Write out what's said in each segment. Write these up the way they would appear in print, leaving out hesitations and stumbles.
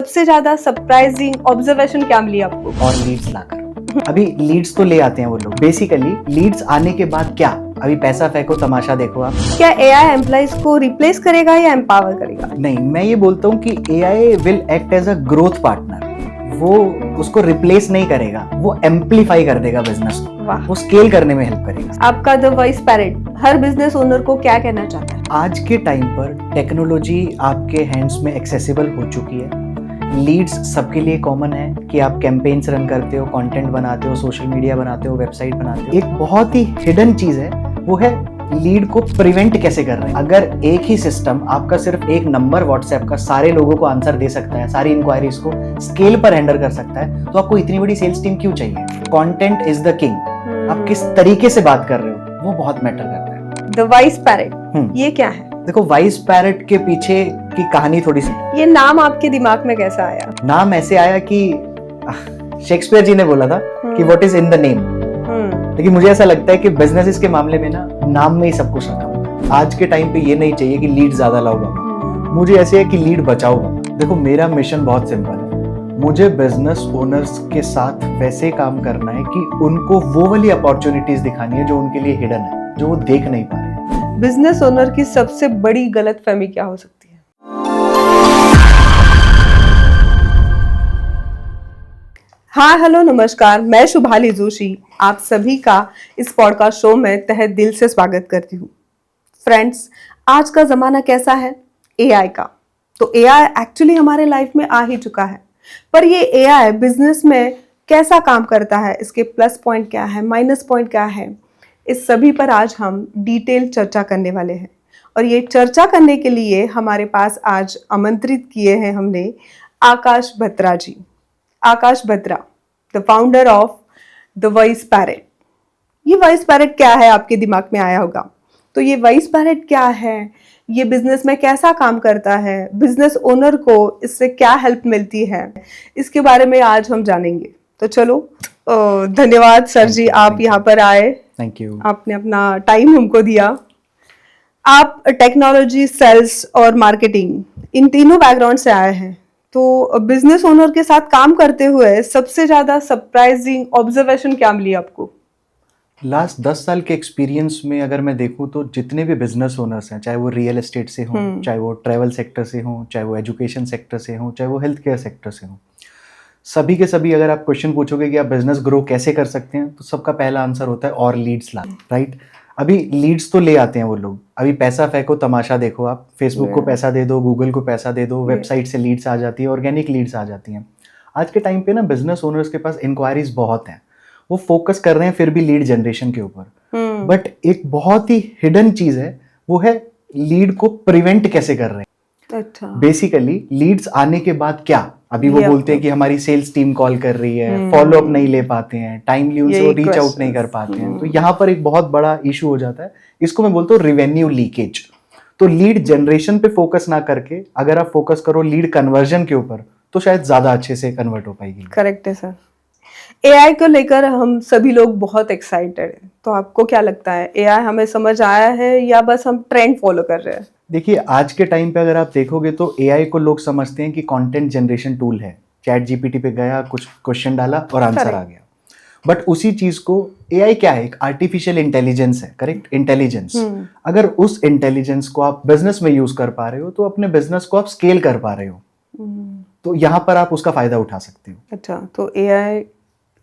सबसे ज्यादा surprising observation क्या मिली आपको? और लीड्स लाकर अभी लीड्स तो ले आते हैं वो लोग। बेसिकली लीड्स आने के बाद क्या, अभी पैसा फेंको तमाशा देखो आप। क्या एआई एम्प्लॉइज को रिप्लेस करेगा या एम्पावर करेगा? नहीं, मैं ये बोलता हूँ कि AI will act as a growth partner. वो उसको रिप्लेस नहीं करेगा, वो एम्पलीफाई कर देगा बिजनेस को, वाह। वो स्केल करने में हेल्प करेगा। आपका द वॉइस पैरेट हर बिजनेस ओनर को क्या कहना चाहता है? आज के टाइम पर टेक्नोलॉजी आपके हैंड्स में एक्सेसिबल हो चुकी है। लीड्स सबके लिए कॉमन है कि आप कैंपेन्स रन करते हो, कंटेंट बनाते हो, सोशल मीडिया बनाते हो, वेबसाइट बनाते हो। एक बहुत ही हिडन चीज है, वो है लीड को प्रिवेंट कैसे कर रहे हैं। अगर एक ही सिस्टम आपका सिर्फ एक नंबर व्हाट्सएप का सारे लोगों को आंसर दे सकता है, सारी इंक्वायरीज को स्केल पर हैंडल कर सकता है, तो आपको इतनी बड़ी सेल्स टीम क्यों चाहिए? Content is the king. आप किस तरीके से बात कर रहे हो वो बहुत मैटर करता है। द वॉइस पैरेट ये क्या है? देखो, वॉइस पैरेट के पीछे की कहानी थोड़ी सी। ये नाम आपके दिमाग में कैसा आया? नाम ऐसे आया कि शेक्सपियर जी ने बोला था कि what is in the name. लेकिन मुझे ऐसा लगता है कि बिजनेसेस के मामले में ना नाम में ही सब कुछ रखा होता है। आज के टाइम पे ये नहीं चाहिए कि लीड ज्यादा लाओ बाबा, मुझे ऐसे है कि लीड बचाओ बाबा। देखो, मेरा मिशन बहुत सिंपल है। मुझे बिजनेस ओनर्स के साथ वैसे काम करना है कि उनको वो वाली अपॉर्चुनिटीज दिखानी है जो उनके लिए हिडन है, जो वो देख नहीं पा रहे हैं। बिजनेस ओनर की सबसे बड़ी गलतफहमी क्या हो सकती है? हाँ, हेलो, नमस्कार। मैं शुभाली जोशी आप सभी का इस पॉडकास्ट शो में तहे दिल से स्वागत करती हूँ। फ्रेंड्स, आज का ज़माना कैसा है? एआई का। तो एआई एक्चुअली हमारे लाइफ में आ ही चुका है, पर ये एआई बिजनेस में कैसा काम करता है, इसके प्लस पॉइंट क्या है, माइनस पॉइंट क्या है, इस सभी पर आज हम डिटेल चर्चा करने वाले हैं। और ये चर्चा करने के लिए हमारे पास आज आमंत्रित किए हैं हमने Akash Batra ji. Akash Batra, the founder of the voice parrot. ये वॉइस पैरेट क्या है आपके दिमाग में आया होगा। तो ये वॉइस पैरेट क्या है, ये बिजनेस में कैसा काम करता है, बिजनेस ओनर को इससे क्या हेल्प मिलती है, इसके बारे में आज हम जानेंगे। तो चलो, धन्यवाद सर जी, आप यहाँ पर आए। Thank you. आपने अपना टाइम हमको दिया। आप टेक्नोलॉजी, सेल्स और मार्केटिंग इन तीनों बैकग्राउंड से आए हैं। तो बिजनेस ओनर के साथ काम करते हुए सबसे ज्यादा सरप्राइजिंग ऑब्जर्वेशन क्या मिली आपको? लास्ट 10 साल के एक्सपीरियंस में अगर मैं देखूं तो जितने भी बिजनेस ओनर्स हैं, चाहे वो रियल एस्टेट से हों, चाहे वो ट्रैवल सेक्टर से हों, चाहे वो एजुकेशन सेक्टर से हों, चाहे वो हेल्थ केयर सेक्टर से हों, सभी के सभी अगर आप क्वेश्चन पूछोगे कि आप बिजनेस ग्रो कैसे कर सकते हैं, तो सबका पहला आंसर होता है और लीड्स ला। राइट? अभी लीड्स तो ले आते हैं वो लोग। अभी पैसा फेंको तमाशा देखो आप। फेसबुक को पैसा दे दो, गूगल को पैसा दे दो, वेबसाइट से लीड्स आ जाती है, ऑर्गेनिक लीड्स आ जाती हैं। आज के टाइम पे ना बिजनेस ओनर्स के पास इंक्वायरीज बहुत हैं, वो फोकस कर रहे हैं फिर भी लीड जनरेशन के ऊपर। बट एक बहुत ही हिडन चीज है, वो है लीड को प्रिवेंट कैसे कर रहे हैं। अच्छा। बेसिकली लीड्स आने के बाद क्या, अभी वो बोलते हैं कि हमारी सेल्स टीम कॉल कर रही है, फॉलो अप नहीं ले पाते हैं, टाइमली उनसे रीच आउट नहीं कर पाते हैं। तो यहाँ पर एक बहुत बड़ा इशू हो जाता है। इसको मैं बोलता हूँ रेवेन्यू लीकेज। तो लीड जनरेशन पे फोकस ना करके अगर आप फोकस करो लीड कन्वर्जन के ऊपर, तो शायद ज्यादा अच्छे से कन्वर्ट हो पाएगी। करेक्ट है सर। एआई को लेकर हम सभी लोग बहुत एक्साइटेड हैं। तो आपको क्या लगता है, एआई हमें समझ आया है या बस हम ट्रेंड फॉलो कर रहे हैं? देखिए, आज के टाइम पे अगर आप देखोगे तो एआई को लोग समझते हैं कि कंटेंट जनरेशन टूल है। चैट जीपीटी पे गया, कुछ क्वेश्चन डाला और आंसर आ गया। बट उसी चीज को एआई क्या है, एक आर्टिफिशियल इंटेलिजेंस है। करेक्ट? इंटेलिजेंस। अगर उस इंटेलिजेंस को आप बिजनेस में यूज कर पा रहे हो, तो अपने बिजनेस को आप स्केल कर पा रहे हो। तो यहाँ पर आप उसका फायदा उठा सकते हो। अच्छा, तो एआई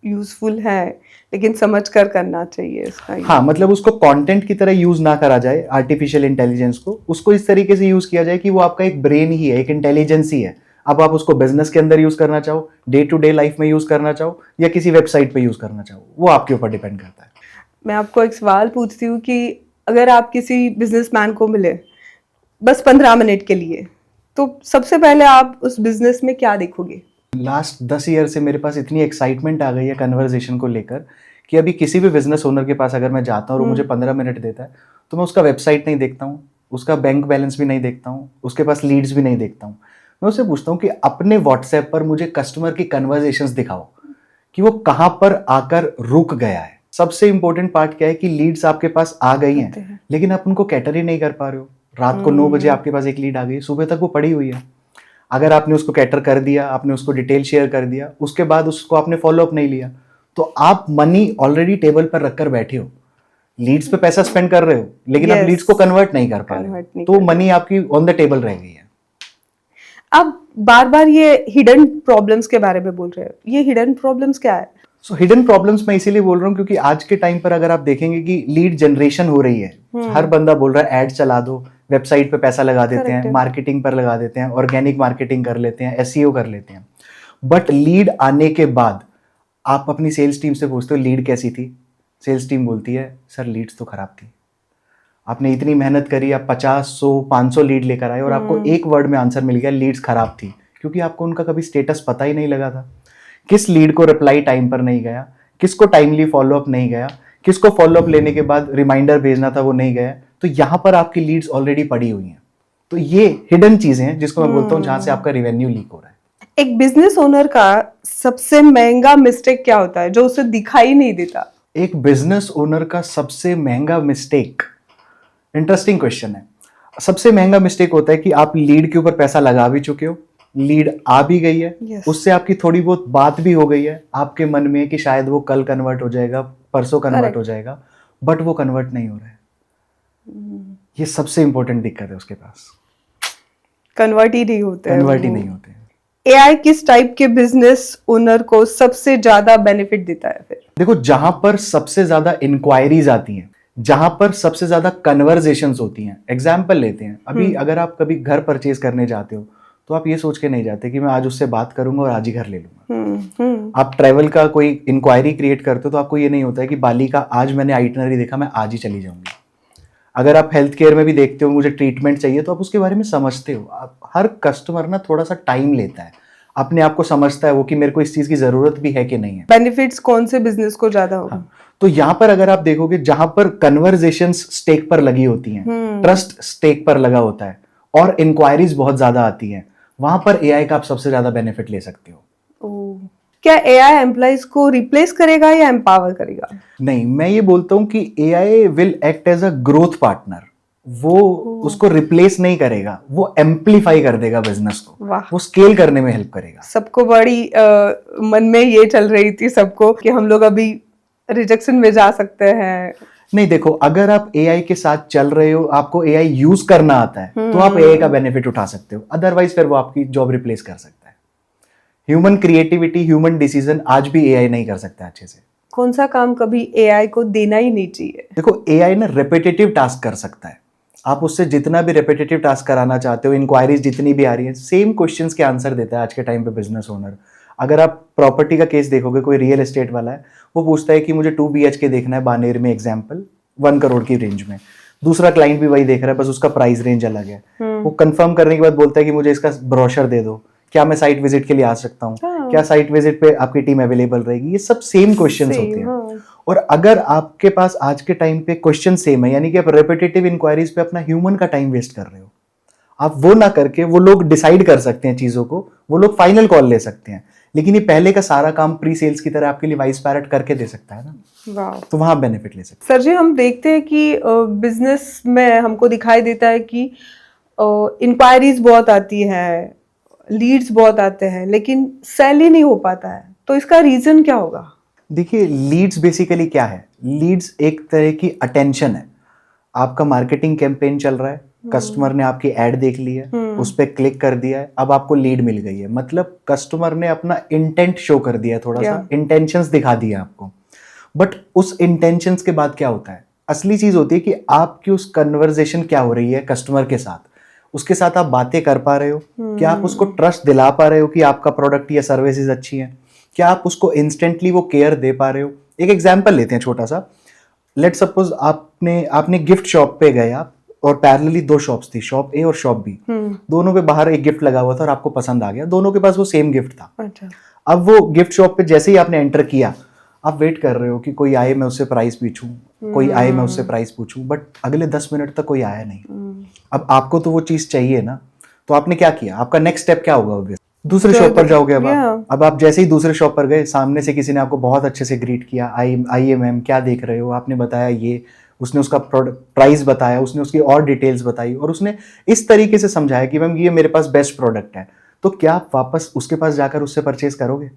यूजफुल है, लेकिन समझ कर करना चाहिए इसका। हाँ, मतलब उसको कंटेंट की तरह यूज ना करा जाए। आर्टिफिशियल इंटेलिजेंस को उसको इस तरीके से यूज किया जाए कि वो आपका एक ब्रेन ही है, एक इंटेलिजेंस ही है। अब आप उसको बिजनेस के अंदर यूज करना चाहो, डे टू डे लाइफ में यूज करना चाहो, या किसी वेबसाइट पे यूज करना चाहो, वो आपके ऊपर डिपेंड करता है। मैं आपको एक सवाल पूछती हूँ कि अगर आप किसी बिजनेसमैन को मिले बस 15 मिनट के लिए, तो सबसे पहले आप उस बिजनेस में क्या देखोगे? लास्ट 10 ईयर से मेरे पास इतनी एक्साइटमेंट आ गई है कन्वर्सेशन को लेकर कि अभी किसी भी बिजनेस ओनर के पास अगर मैं जाता हूँ और मुझे 15 मिनट देता है, तो मैं उसका वेबसाइट नहीं देखता हूँ, उसका बैंक बैलेंस भी नहीं देखता हूँ, उसके पास लीड्स भी नहीं देखता हूँ। मैं उससे पूछता हूँ कि अपने व्हाट्सएप पर मुझे कस्टमर की कन्वर्सेशंस दिखाओ कि वो कहाँ पर आकर रुक गया है। सबसे इंपॉर्टेंट पार्ट क्या है कि लीड्स आपके पास आ गई हैं, लेकिन आप उनको कैटर ही नहीं कर पा रहे हो। रात को 9 बजे आपके पास एक लीड आ गई, सुबह तक वो पड़ी हुई है। अगर आपने उसको कैटर कर दिया, आपने उसको डिटेल शेयर कर दिया, उसके बाद उसको आपने फॉलो अप नहीं लिया, तो आप मनी ऑलरेडी टेबल पर रखकर बैठे हो, लीड्स पे पैसा स्पेंड कर रहे हो, लेकिन आप Yes. लीड्स को कन्वर्ट नहीं कर पा रहे Convert हो, नहीं तो कर मनी आपकी ऑन द टेबल रह गई है। आप बार बार ये हिडन प्रॉब्लम्स के बारे में बोल रहे हो, ये हिडन प्रॉब्लम्स क्या है? सो हिडन प्रॉब्लम्स मैं इसीलिए बोल रहा हूँ क्योंकि आज के टाइम पर अगर आप देखेंगे कि लीड जनरेशन हो रही है, हर बंदा बोल रहा है ऐड चला दो, वेबसाइट पे पैसा लगा देते Correct हैं, है। मार्केटिंग पर लगा देते हैं, ऑर्गेनिक मार्केटिंग कर लेते हैं, एसईओ कर लेते हैं, बट लीड आने के बाद आप अपनी सेल्स टीम से पूछते हो लीड कैसी थी, सेल्स टीम बोलती है सर लीड्स तो खराब थी, आपने इतनी मेहनत करी, आप 50, 100, 500 लीड लेकर आए और आपको एक वर्ड में आंसर मिल गया लीड्स खराब थी, क्योंकि आपको उनका कभी स्टेटस पता ही नहीं लगा था, किस लीड को रिप्लाई टाइम पर नहीं गया, किसको टाइमली फॉलोअप नहीं गया, किसको फॉलोअप लेने के बाद रिमाइंडर भेजना था वो नहीं गया, तो यहाँ पर आपकी लीड्स ऑलरेडी पड़ी हुई हैं। तो ये हिडन चीजें हैं जिसको मैं बोलता हूँ जहां से आपका रेवेन्यू लीक हो रहा है। एक बिजनेस ओनर का सबसे महंगा मिस्टेक क्या होता है जो उसे दिखाई नहीं देता? एक बिजनेस ओनर का सबसे महंगा मिस्टेक, इंटरेस्टिंग क्वेश्चन है। सबसे महंगा मिस्टेक होता है कि आप लीड के ऊपर पैसा लगा भी चुके हो, लीड आ भी गई है, Yes. उससे आपकी थोड़ी बहुत बात भी हो गई है, आपके मन में कि शायद वो कल कन्वर्ट हो जाएगा, परसों कन्वर्ट Correct. हो जाएगा, बट वो कन्वर्ट नहीं हो रहा है। ये सबसे इंपॉर्टेंट दिक्कत है उसके पास, कन्वर्ट ही नहीं होते हैं कन्वर्ट ही वो। नहीं होते हैं। एआई किस टाइप के बिजनेस ओनर को सबसे ज्यादा बेनिफिट देता है फिर? देखो, जहां पर सबसे ज्यादा इंक्वायरीज आती हैं, जहां पर सबसे ज्यादा कन्वर्जेशंस होती हैं, एग्जाम्पल लेते हैं, अभी अगर आप कभी घर परचेज करने जाते हो तो आप ये सोच के नहीं जाते कि मैं आज उससे बात करूंगा और आज ही घर ले लूंगा। आप ट्रैवल का कोई इंक्वायरी क्रिएट करते हो तो आपको ये नहीं होता है कि बाली का आज मैंने आइटनरी देखा, मैं आज ही चली जाऊंगी। अगर आप हेल्थ केयर में भी देखते हो, मुझे ट्रीटमेंट चाहिए, तो आप उसके बारे में समझते हो। आप हर कस्टमर ना थोड़ा सा टाइम लेता है, अपने आप को समझता है वो कि मेरे को इस चीज की जरूरत भी है कि नहीं है। बेनिफिट्स कौन से बिजनेस को ज्यादा होगा? तो यहाँ पर अगर आप देखोगे, जहां पर कन्वर्जेशंस स्टेक पर लगी होती हैं, ट्रस्ट स्टेक पर लगा होता है और इंक्वायरीज बहुत ज्यादा आती हैं, वहां पर एआई का आप सबसे ज्यादा बेनिफिट ले सकते हो। क्या एआई एम्प्लॉइज को रिप्लेस करेगा या एम्पावर करेगा? नहीं, मैं ये बोलता हूं कि AI will act as a growth partner. वो उसको रिप्लेस नहीं करेगा, वो एम्पलीफाई कर देगा बिजनेस को, वाह। वो स्केल करने में हेल्प करेगा। सबको बड़ी मन में ये चल रही थी सबको कि हम लोग अभी रिजेक्शन में जा सकते हैं। नहीं, देखो, अगर आप एआई के साथ चल रहे हो, आपको एआई यूज करना आता है, तो आप एआई का बेनिफिट उठा सकते हो, अदरवाइज फिर वो आपकी जॉब रिप्लेस कर सकता है। ह्यूमन क्रिएटिविटी, ह्यूमन डिसीजन आज भी एआई नहीं कर सकता अच्छे से। कौन सा काम कभी एआई को देना ही नहीं चाहिए? देखो, एआई ना रेपिटेटिव टास्क कर सकता है, आप उससे जितना भी रेपिटेटिव टास्क कराना चाहते हो, इंक्वायरीज जितनी भी आ रही है, सेम क्वेश्चंस के आंसर देता है आज के टाइम पे बिजनेस ओनर। अगर आप प्रॉपर्टी का केस देखोगे, कोई रियल एस्टेट वाला है, वो पूछता है कि मुझे 2 BHK देखना है बानेर में, एग्जाम्पल 1 करोड़ की रेंज में। दूसरा क्लाइंट भी वही देख रहा है, बस उसका प्राइस रेंज अलग है। वो कंफर्म करने के बाद बोलता है कि मुझे इसका ब्रोशर दे दो, क्या मैं साइट विजिट के लिए आ सकता हूँ, क्या साइट विजिट पे आपकी टीम अवेलेबल रहेगी। ये सब सेम क्वेश्चंस होते हैं। और अगर आपके पास आज के टाइम पे क्वेश्चन सेम है, यानी कि आप रेपिटेटिव इंक्वायरीज पे अपना ह्यूमन का टाइम वेस्ट कर रहे हो, आप वो ना करके वो लोग डिसाइड कर सकते हैं चीजों को, वो लोग फाइनल कॉल ले सकते हैं, लेकिन ये पहले का सारा काम प्री सेल्स की तरह आपके लिए वाइस पैरेट करके दे सकता है ना। वाह। तो वहां बेनिफिट ले सकते सर जी, हम देखते हैं कि बिजनेस में हमको दिखाई देता है कि इंक्वायरीज बहुत आती है, लीड्स बहुत आते हैं, लेकिन सेल ही नहीं हो पाता है, तो इसका रीजन क्या होगा? देखिए, लीड्स बेसिकली क्या है? लीड्स एक तरह की अटेंशन है। आपका मार्केटिंग कैंपेन चल रहा है, कस्टमर ने आपकी एड देख ली है, उस पर क्लिक कर दिया है, अब आपको लीड मिल गई है, मतलब कस्टमर ने अपना इंटेंट शो कर दिया, थोड़ा सा इंटेंशंस दिखा दिया आपको। बट उस इंटेंशंस के बाद क्या होता है? असली चीज होती है कि आपकी उस कन्वर्जेशन क्या हो रही है कस्टमर के साथ, उसके साथ आप बातें कर पा रहे हो, क्या आप उसको ट्रस्ट दिला पा रहे हो कि आपका प्रोडक्ट या सर्विसेज अच्छी है, क्या आप उसको इंस्टेंटली वो केयर दे पा रहे हो। एक एग्जांपल लेते हैं छोटा सा। लेट सपोज आपने गिफ्ट शॉप पे गए आप, और पैरेलली 2 शॉप्स थी, शॉप ए और शॉप बी, दोनों पे बाहर एक गिफ्ट लगा हुआ था और आपको पसंद आ गया, दोनों के पास वो सेम गिफ्ट था। अच्छा। अब वो गिफ्ट शॉप पे जैसे ही आपने एंटर किया, आप वेट कर रहे हो कि कोई आए, मैं उससे प्राइस पूछूं, कोई आए, मैं उससे प्राइस पूछूं, बट अगले 10 मिनट तक कोई आया नहीं। अब आपको तो वो चीज चाहिए ना, तो आपने क्या किया? आपका नेक्स्ट स्टेप क्या होगा? ऑब्वियस दूसरे शॉप पर जाओगे। अब आप जैसे ही दूसरे शॉप पर गए, सामने से किसी ने आपको बहुत अच्छे से ग्रीट किया, आइए मैम, क्या देख रहे हो? आपने बताया ये, उसने उसका प्राइस बताया, उसने उसकी और डिटेल्स बताई, और उसने इस तरीके से समझाया कि मैम ये मेरे पास बेस्ट प्रोडक्ट है। तो क्या आप वापस उसके पास जाकर उससे परचेज करोगे?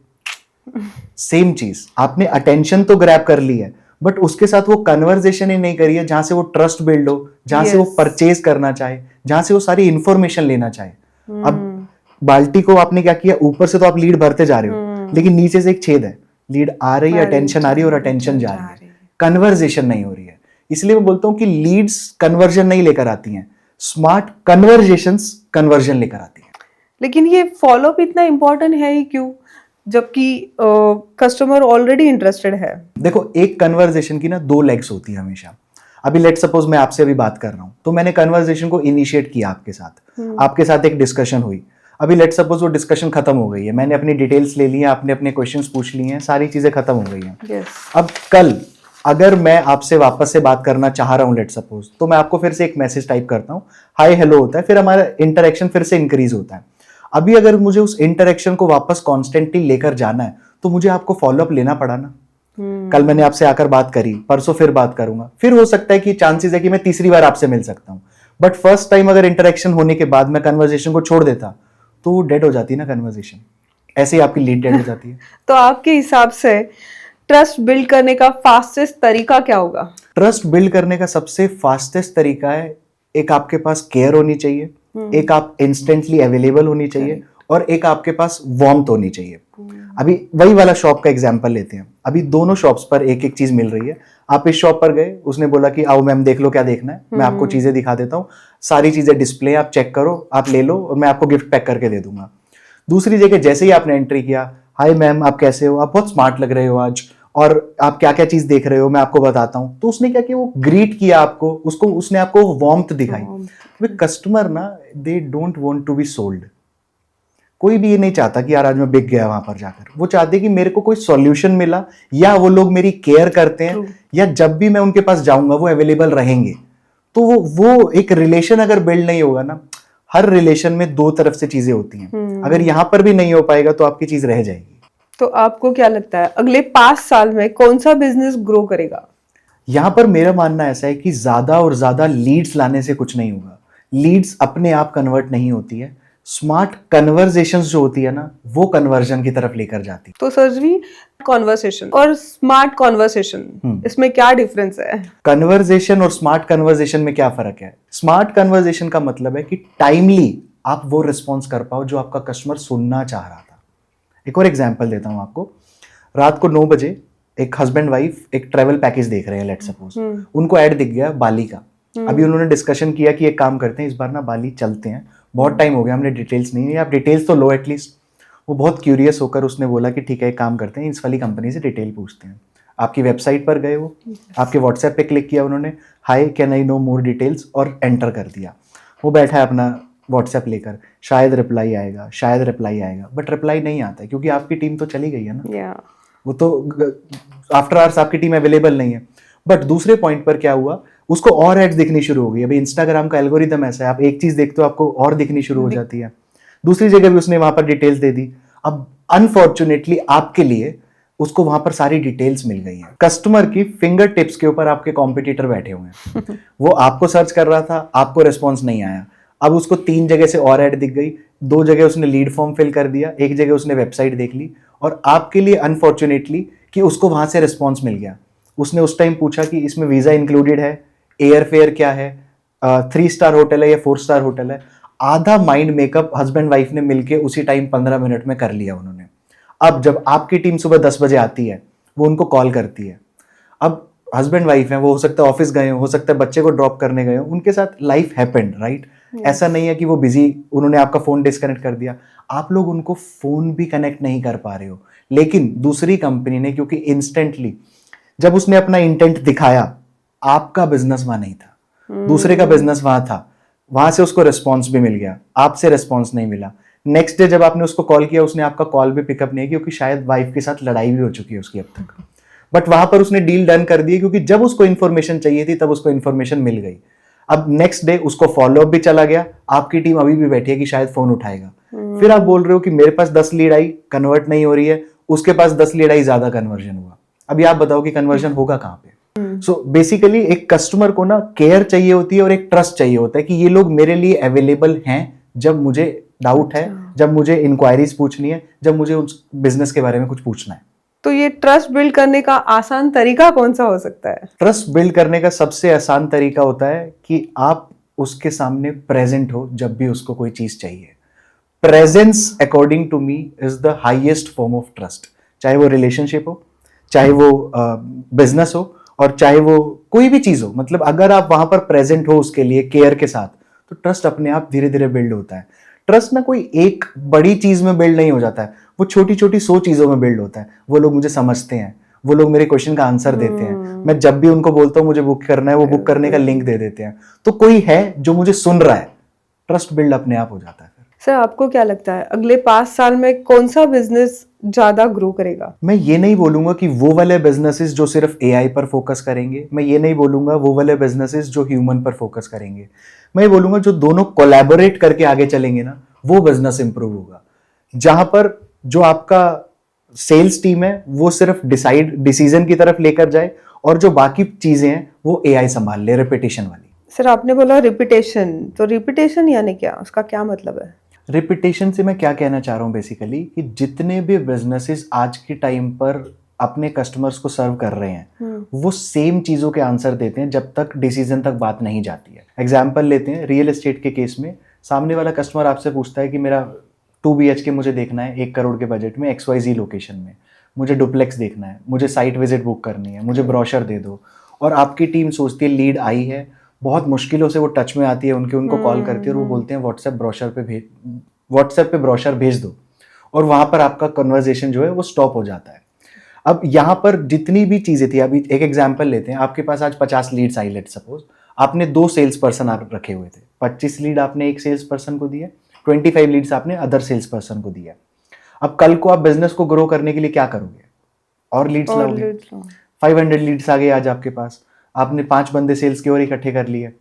सेम चीज, आपने अटेंशन तो ग्रैब कर ली है, बट उसके साथ वो कन्वर्सेशन ही नहीं करी है जहां से वो ट्रस्ट बिल्ड हो, जहां से वो Yes. परचेज करना चाहे, जहां से वो सारी इंफॉर्मेशन लेना चाहे। अब बाल्टी को आपने क्या किया, ऊपर से तो आप लीड भरते जा रहे हो, लेकिन नीचे से एक छेद है, लीड आ रही है, अटेंशन आ रही है और अटेंशन जा रही है, कन्वर्सेशन नहीं हो रही है। इसलिए मैं बोलता हूं कि लीड्स कन्वर्जन नहीं लेकर आती हैं, स्मार्ट कन्वर्जेशंस कन्वर्जन लेकर आती हैं। लेकिन ये फॉलोअप इतना इम्पोर्टेंट है ही क्यों, जबकि कस्टमर ऑलरेडी इंटरेस्टेड है? देखो, एक कन्वर्सेशन की ना दो लेग्स होती है हमेशा। अभी लेट सपोज मैं आपसे अभी बात कर रहा हूं, तो मैंने कन्वर्सेशन को इनिशिएट किया आपके साथ एक डिस्कशन हुई। अभी लेट सपोज वो डिस्कशन खत्म हो गई है, मैंने अपनी डिटेल्स ले ली है, आपने अपने क्वेश्चंस पूछ लिए हैं, सारी चीजें खत्म हो गई हैं। Yes. अब कल अगर मैं आपसे वापस से बात करना चाह रहा हूं लेट सपोज, तो मैं आपको फिर से एक मैसेज टाइप करता हूं, हाय हेलो होता है, फिर हमारा इंटरेक्शन फिर से इंक्रीज होता है। अभी अगर मुझे उस इंटरेक्शन को वापस कॉन्स्टेंटली लेकर जाना है, तो मुझे आपको फॉलोअप लेना पड़ा ना। कल मैंने आपसे आकर बात करी, परसों फिर बात करूंगा, फिर हो सकता है कि चांसेस है कि मैं तीसरी बार आपसे मिल सकता हूं, बट फर्स्ट टाइम अगर इंटरेक्शन होने के बाद मैं कन्वर्सेशन को छोड़ देता, तो वो डेड हो जाती है ना कन्वर्सेशन। ऐसे ही आपकी लीड डेड हो जाती है। तो आपके हिसाब से ट्रस्ट बिल्ड करने का फास्टेस्ट तरीका क्या होगा? ट्रस्ट बिल्ड करने का सबसे फास्टेस्ट तरीका है, एक आपके पास केयर होनी चाहिए, एक आप इंस्टेंटली अवेलेबल होनी चाहिए, और एक आपके पास वार्मथ होनी चाहिए। अभी वही वाला शॉप का एग्जांपल लेते हैं। अभी दोनों शॉप्स पर एक एक चीज मिल रही है। आप इस शॉप पर गए, उसने बोला कि आओ मैम देख लो क्या देखना है, मैं आपको चीजें दिखा देता हूँ, सारी चीजें डिस्प्ले, आप चेक करो, आप ले लो और मैं आपको गिफ्ट पैक करके दे दूंगा। दूसरी जगह जैसे ही आपने एंट्री किया, हाय मैम आप कैसे हो, आप बहुत स्मार्ट लग रहे हो आज, और आप क्या क्या चीज देख रहे हो मैं आपको बताता हूँ। तो उसने क्या किया, वो ग्रीट किया आपको, उसने आपको वार्मथ दिखाई। वे कस्टमर ना, they don't want to be sold. कोई भी ये नहीं चाहता कि यार आज मैं बिक गया वहां पर जाकर, वो चाहते कि मेरे को कोई सॉल्यूशन मिला, या वो लोग मेरी केयर करते हैं, या जब भी मैं उनके पास जाऊंगा वो अवेलेबल रहेंगे। तो वो एक रिलेशन अगर बिल्ड नहीं होगा ना, हर रिलेशन में दो तरफ से चीजें होती हैं, अगर यहां पर भी नहीं हो पाएगा तो आपकी चीज रह जाएगी। तो आपको क्या लगता है अगले 5 साल में कौन सा बिजनेस ग्रो करेगा? यहां पर मेरा मानना ऐसा है कि ज्यादा और ज्यादा लीड्स लाने से कुछ नहीं होगा। लीड्स अपने आप कन्वर्ट नहीं होती है, स्मार्ट कन्वर्सेशंस जो होती है ना, वो कन्वर्जन की तरफ लेकर जाती है। तो सरजी, कॉन्वर्सेशन और स्मार्ट कॉन्वर्सेशन, इसमें क्या डिफरेंस है? कन्वर्सेशन और स्मार्ट कन्वर्सेशन में क्या फर्क है? स्मार्ट कन्वर्सेशन का मतलब है कि टाइमली आप वो रिस्पॉन्स कर पाओ जो आपका कस्टमर सुनना चाह रहा था। एक और एग्जांपल देता हूं आपको। रात को 9 बजे एक हस्बैंड वाइफ एक ट्रैवल पैकेज देख रहे हैं लेट सपोज, उनको ऐड दिख गया बाली का। अभी उन्होंने डिस्कशन किया कि एक काम करते हैं, इस बार ना बाली चलते हैं, बहुत टाइम हो गया, हमने डिटेल्स नहीं है, आप डिटेल्स तो लो एटलीस्ट। वो बहुत क्यूरियस होकर उसने बोला कि ठीक है एक काम करते हैं, इस वाली कंपनी से डिटेल पूछते हैं। आपकी वेबसाइट पर गए, वो आपके व्हाट्सएप पे क्लिक किया उन्होंने, hi can I know more details, और एंटर कर दिया। वो बैठा है अपना व्हाट्सएप लेकर, शायद रिप्लाई आएगा, शायद रिप्लाई आएगा, बट रिप्लाई नहीं आता है क्योंकि आपकी टीम तो चली गई है ना। वो तो आफ्टर आवर्स आपकी टीम अवेलेबल नहीं है। बट दूसरे पॉइंट पर क्या हुआ, उसको और एड्स दिखनी शुरू हो गई। अभी इंस्टाग्राम का एल्गोरिदम ऐसा है, आप एक चीज देखते हो आपको और दिखनी शुरू हो जाती है। दूसरी जगह भी उसने वहां पर डिटेल्स दे दी। अब अनफॉर्चुनेटली आपके लिए उसको वहां पर सारी डिटेल्स मिल गई हैं। कस्टमर की फिंगर टिप्स के ऊपर आपके कॉम्पिटिटर बैठे हुए हैं। वो आपको सर्च कर रहा था, आपको रिस्पॉन्स नहीं आया। अब उसको 3 जगह से और ऐड दिख गई, 2 जगह उसने लीड फॉर्म फिल कर दिया, 1 जगह उसने वेबसाइट देख ली, और आपके लिए अनफॉर्चुनेटली कि उसको वहां से रिस्पॉन्स मिल गया। उसने उस टाइम पूछा कि इसमें वीजा इंक्लूडेड है, एयर फेयर क्या है, 3 स्टार होटल है या 4 स्टार होटल है। आधा माइंड मेकअप हस्बैंड वाइफ ने मिलके उसी टाइम 15 मिनट में कर लिया उन्होंने। अब जब आपकी टीम सुबह 10 बजे आती है, वो उनको कॉल करती है। अब हस्बैंड वाइफ है, वो हो सकता है ऑफिस गए हो सकता है बच्चे को ड्रॉप करने गए हो, उनके साथ लाइफ हैपेंड, राइट? ऐसा नहीं है कि वो बिजी, उन्होंने आपका फोन डिस्कनेक्ट कर दिया, आप लोग उनको फोन भी कनेक्ट नहीं कर पा रहे हो। लेकिन दूसरी कंपनी ने, क्योंकि इंस्टेंटली जब उसने अपना इंटेंट दिखाया, आपका बिजनेस वहां नहीं था, दूसरे का बिजनेस वहां था, वहां से उसको रिस्पॉन्स भी मिल गया, आपसे रिस्पॉन्स नहीं मिला। नेक्स्ट डे जब आपने उसको कॉल किया, उसने आपका कॉल भी पिकअप नहीं किया, क्योंकि शायद वाइफ के साथ लड़ाई भी हो चुकी है उसकी अब तक। बट वहां पर उसने डील डन कर दी, क्योंकि जब उसको इन्फॉर्मेशन चाहिए थी तब उसको इन्फॉर्मेशन मिल गई। अब नेक्स्ट डे उसको फॉलोअप भी चला गया, आपकी टीम अभी भी बैठी है कि शायद फोन उठाएगा। फिर आप बोल रहे हो कि मेरे पास 10 लीड आई, कन्वर्ट नहीं हो रही है, उसके पास 10 लीड आई, ज्यादा कन्वर्जन हुआ। अभी आप बताओ कि कन्वर्जन होगा कहां पे? सो बेसिकली एक कस्टमर को ना केयर चाहिए होती है और एक ट्रस्ट चाहिए होता है कि ये लोग मेरे लिए अवेलेबल हैं जब मुझे डाउट है, जब मुझे इंक्वायरीज पूछनी है, जब मुझे उस बिजनेस के बारे में कुछ पूछना है। तो ये ट्रस्ट बिल्ड करने का आसान तरीका कौन सा हो सकता है? ट्रस्ट बिल्ड करने का सबसे आसान तरीका होता है कि आप उसके सामने प्रेजेंट हो जब भी उसको कोई चीज चाहिए। Presence according to me is the highest form of trust. चाहे वो रिलेशनशिप हो, चाहे वो बिजनेस हो, और चाहे वो कोई भी चीज हो, मतलब अगर आप वहां पर प्रेजेंट हो उसके लिए केयर के साथ, तो ट्रस्ट अपने आप धीरे धीरे बिल्ड होता है। ट्रस्ट ना कोई एक बड़ी चीज में बिल्ड नहीं हो जाता है, वो छोटी छोटी 100 चीजों में बिल्ड होता है। वो लोग मुझे समझते हैं, वो लोग मेरे क्वेश्चन का आंसर देते हैं, मैं जब भी उनको बोलता हूँ मुझे बुक करना है, वो बुक करने का लिंक दे देते हैं, तो कोई है जो मुझे सुन रहा है। ट्रस्ट बिल्ड अपने आप हो जाता है। सर, आपको क्या लगता है अगले 5 साल में कौन सा बिजनेस ज्यादा ग्रो करेगा? मैं ये नहीं बोलूंगा कि वो वाले बिजनेसेस जो सिर्फ एआई पर फोकस करेंगे, मैं ये नहीं बोलूंगा वो वाले बिजनेसेस जो ह्यूमन पर फोकस करेंगे, मैं ये बोलूंगा जो दोनों कोलैबोरेट करके आगे चलेंगे ना, वो बिजनेस इंप्रूव होगा। जहां पर जो आपका सेल्स टीम है वो सिर्फ डिसीजन की तरफ लेकर जाए, और जो बाकी चीजें हैं वो एआई संभाल ले, रिपीटेशन वाली। सर, आपने बोला रिपीटेशन, तो रिपीटेशन यानी क्या, उसका क्या मतलब है? रिपीटेशन से मैं क्या कहना चाह रहा हूं बेसिकली, कि जितने भी बिजनेसेस आज के टाइम पर अपने कस्टमर्स को सर्व कर रहे हैं, वो सेम चीजों के आंसर देते हैं जब तक डिसीजन तक बात नहीं जाती है। एग्जाम्पल लेते हैं रियल एस्टेट के केस में, सामने वाला कस्टमर आपसे पूछता है कि मेरा 2 BHK मुझे देखना है 1 करोड़ के बजट में XYZ लोकेशन में, मुझे डुप्लेक्स देखना है, मुझे साइट विजिट बुक करनी है, मुझे ब्रोशर दे दो। और आपकी टीम सोचती है लीड आई है, बहुत मुश्किलों से वो टच में आती है, उनको कॉल करती है और वो बोलते हैं व्हाट्सएप पे ब्रोशर भेज दो, और वहां पर आपका कन्वर्सेशन जो है वो स्टॉप हो जाता है। अब यहाँ पर जितनी भी चीजें थी, अभी एक एग्जांपल लेते हैं, आपके पास आज 50 लीड्स आई, लेट सपोज आपने 2 सेल्स पर्सन आप रखे हुए थे, 25 लीड आपने एक सेल्स पर्सन को दिया, 25 लीड्स आपने अदर सेल्स पर्सन को दिया। अब कल को आप बिजनेस को ग्रो करने के लिए क्या करोगे? और लीड्स लाओगे। 500 लीड्स आ गए आज आपके पास, आपने 5 बंदे सेल्स के और इकट्ठे कर लिए।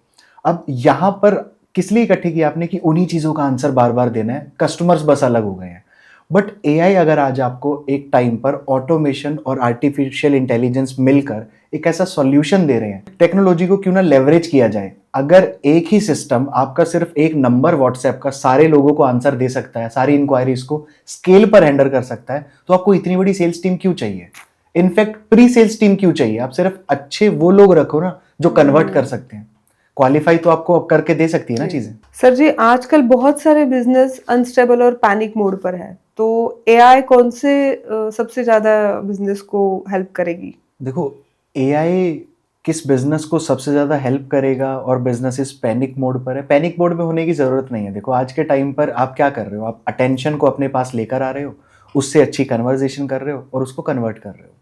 अब यहां पर किस लिए इकट्ठे किया आपने? कि उन्हीं चीजों का आंसर बार बार देना है, कस्टमर्स बस अलग हो गए हैं। बट एआई अगर आज आपको एक टाइम पर ऑटोमेशन और आर्टिफिशियल इंटेलिजेंस मिलकर एक ऐसा सॉल्यूशन दे रहे हैं, टेक्नोलॉजी को क्यों ना लेवरेज किया जाए। अगर एक ही सिस्टम आपका सिर्फ एक नंबर व्हाट्सएप का सारे लोगों को आंसर दे सकता है, सारी इंक्वायरीज को स्केल पर हैंडल कर सकता है, तो आपको इतनी बड़ी सेल्स टीम क्यों चाहिए? इनफैक्ट प्री सेल्स टीम क्यों चाहिए? आप सिर्फ अच्छे वो लोग रखो ना जो कन्वर्ट कर सकते हैं। क्वालिफाई तो आपको अब करके दे सकती है ना चीजें। सर जी, आजकल बहुत सारे बिजनेस अनस्टेबल और पैनिक मोड पर है, तो एआई कौन से सबसे ज्यादा बिजनेस को हेल्प करेगी? देखो, एआई किस बिजनेस को सबसे ज्यादा हेल्प करेगा और बिजनेसेस पैनिक मोड पर है, पैनिक मोड में होने की जरूरत नहीं है। देखो, आज के टाइम पर आप क्या कर रहे हो? आप अटेंशन को अपने पास लेकर आ रहे हो, उससे अच्छी कन्वर्सेशन कर रहे हो और उसको कन्वर्ट कर रहे हो।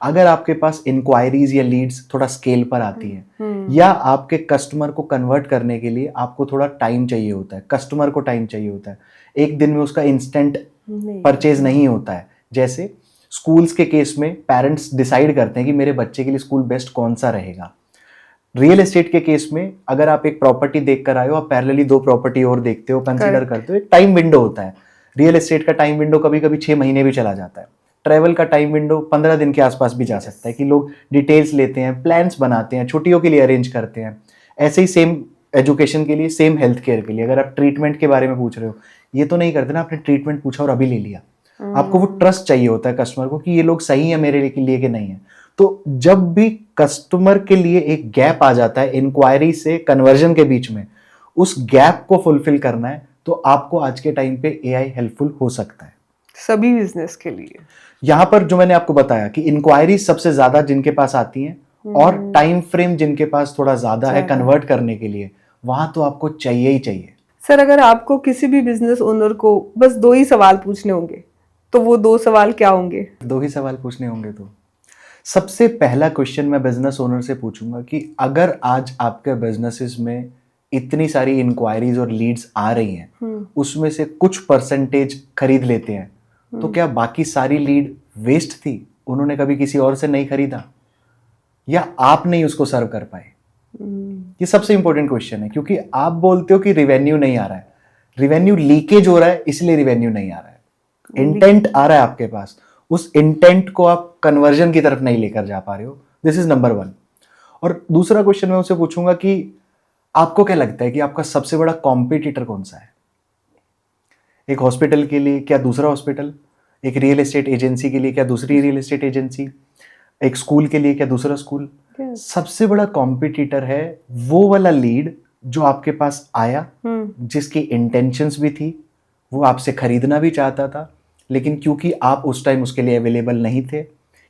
अगर आपके पास इंक्वायरीज या लीड्स थोड़ा स्केल पर आती हैं, या आपके कस्टमर को कन्वर्ट करने के लिए आपको थोड़ा टाइम चाहिए होता है, कस्टमर को टाइम चाहिए होता है, एक दिन में उसका इंस्टेंट परचेज नहीं होता है। जैसे स्कूल्स के केस में पेरेंट्स डिसाइड करते हैं कि मेरे बच्चे के लिए स्कूल बेस्ट कौन सा रहेगा। रियल एस्टेट के केस में अगर आप एक प्रॉपर्टी देख कर आए हो, आप पैरेलली 2 प्रॉपर्टी और देखते हो, कंसीडर करते हो, एक टाइम विंडो होता है। रियल एस्टेट का टाइम विंडो कभी कभी 6 महीने भी चला जाता है। ट्रैवल का टाइम विंडो 15 दिन के आसपास भी जा सकता है, कि लोग डिटेल्स लेते हैं, प्लान्स बनाते हैं, छुट्टियों के लिए अरेंज करते हैं। ऐसे ही सेम एजुकेशन के लिए, सेम हेल्थ केयर के लिए, अगर आप ट्रीटमेंट के बारे में पूछ रहे हो, ये तो नहीं करते ना आपने ट्रीटमेंट पूछा और अभी ले लिया। आपको वो ट्रस्ट चाहिए होता है कस्टमर को कि ये लोग सही है मेरे लिए कि नहीं है। तो जब भी कस्टमर के लिए एक गैप आ जाता है इंक्वायरी से कन्वर्जन के बीच में, उस गैप को फुलफिल करना है, तो आपको आज के टाइम पे एआई हेल्पफुल हो सकता है सभी बिजनेस के लिए। यहां पर जो मैंने आपको बताया कि इंक्वायरी सबसे ज्यादा जिनके पास आती हैं और टाइम फ्रेम जिनके पास थोड़ा ज्यादा है कन्वर्ट करने के लिए, वहां तो आपको चाहिए ही चाहिए। सर, अगर आपको किसी भी बिजनेस ओनर को बस 2 ही सवाल पूछने होंगे, तो वो 2 सवाल क्या होंगे? 2 ही सवाल पूछने होंगे तो सबसे पहला क्वेश्चन मैं बिजनेस ओनर से पूछूंगा कि अगर आज आपके बिजनेसेस में इतनी सारी इंक्वायरीज और लीड्स आ रही हैं, उसमें से कुछ परसेंटेज खरीद लेते हैं, तो क्या बाकी सारी लीड वेस्ट थी? उन्होंने कभी किसी और से नहीं खरीदा, या आप नहीं उसको सर्व कर पाए? ये सबसे इंपॉर्टेंट क्वेश्चन है, क्योंकि आप बोलते हो कि रिवेन्यू नहीं आ रहा है, रिवेन्यू लीकेज हो रहा है, इसलिए रिवेन्यू नहीं आ रहा है। इंटेंट आ रहा है आपके पास, उस इंटेंट को आप कन्वर्जन की तरफ नहीं लेकर जा पा रहे हो। This is number 1। और दूसरा क्वेश्चन मैं उसे पूछूंगा कि आपको क्या लगता है कि आपका सबसे बड़ा कॉम्पिटिटर कौन सा है? एक हॉस्पिटल के लिए क्या दूसरा हॉस्पिटल, एक रियल एस्टेट एजेंसी के लिए क्या दूसरी रियल एस्टेट एजेंसी, एक स्कूल के लिए क्या दूसरा स्कूल। सबसे बड़ा कॉम्पिटिटर है वो वाला लीड जो आपके पास आया, जिसकी इंटेंशंस भी थी, वो आपसे खरीदना भी चाहता था, लेकिन क्योंकि आप उस टाइम उसके लिए अवेलेबल नहीं थे,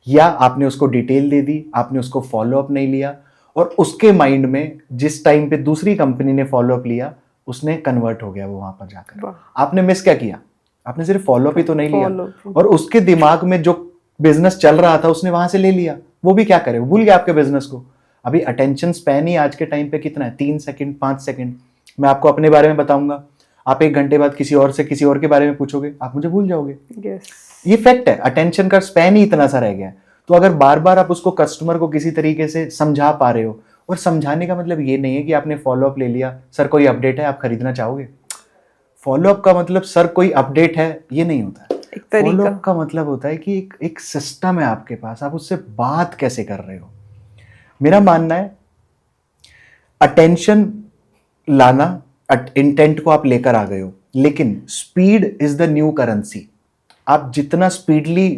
या आपने उसको डिटेल दे दी, आपने उसको फॉलो अप नहीं लिया, और उसके माइंड में जिस टाइम पे दूसरी कंपनी ने फॉलो अप लिया उसने कन्वर्ट हो गया वो वहां पर जाकर। आपने मिस क्या किया, आपने सिर्फ फॉलो अप ही तो नहीं लिया, और उसके दिमाग में जो बिजनेस चल रहा था उसने वहां से ले लिया, वो भी क्या करे, वो भूल गया आपके बिजनेस को। अभी अटेंशन स्पैन ही आज के टाइम पे कितना है, 3 सेकंड 5 सेकंड। मैं आपको अपने बारे में बताऊंगा, आप 1 घंटे बाद किसी और से किसी और के बारे में पूछोगे, आप मुझे भूल जाओगे। ये फैक्ट है, अटेंशन का स्पैन ही इतना सा रह गया है। तो अगर बार बार आप उसको कस्टमर को किसी तरीके से समझा पा रहे हो, और समझाने का मतलब ये नहीं है कि आपने फॉलो अप ले लिया, सर कोई अपडेट है आप खरीदना चाहोगे। फॉलो अप का मतलब सर कोई अपडेट है ये नहीं होता है। फॉलो अप का मतलब होता है कि एक सिस्टम है आपके पास, आप उससे बात कैसे कर रहे हो। मेरा मानना है अटेंशन लाना, इंटेंट को आप लेकर आ गए हो, लेकिन speed is the new currency. आप जितना स्पीडली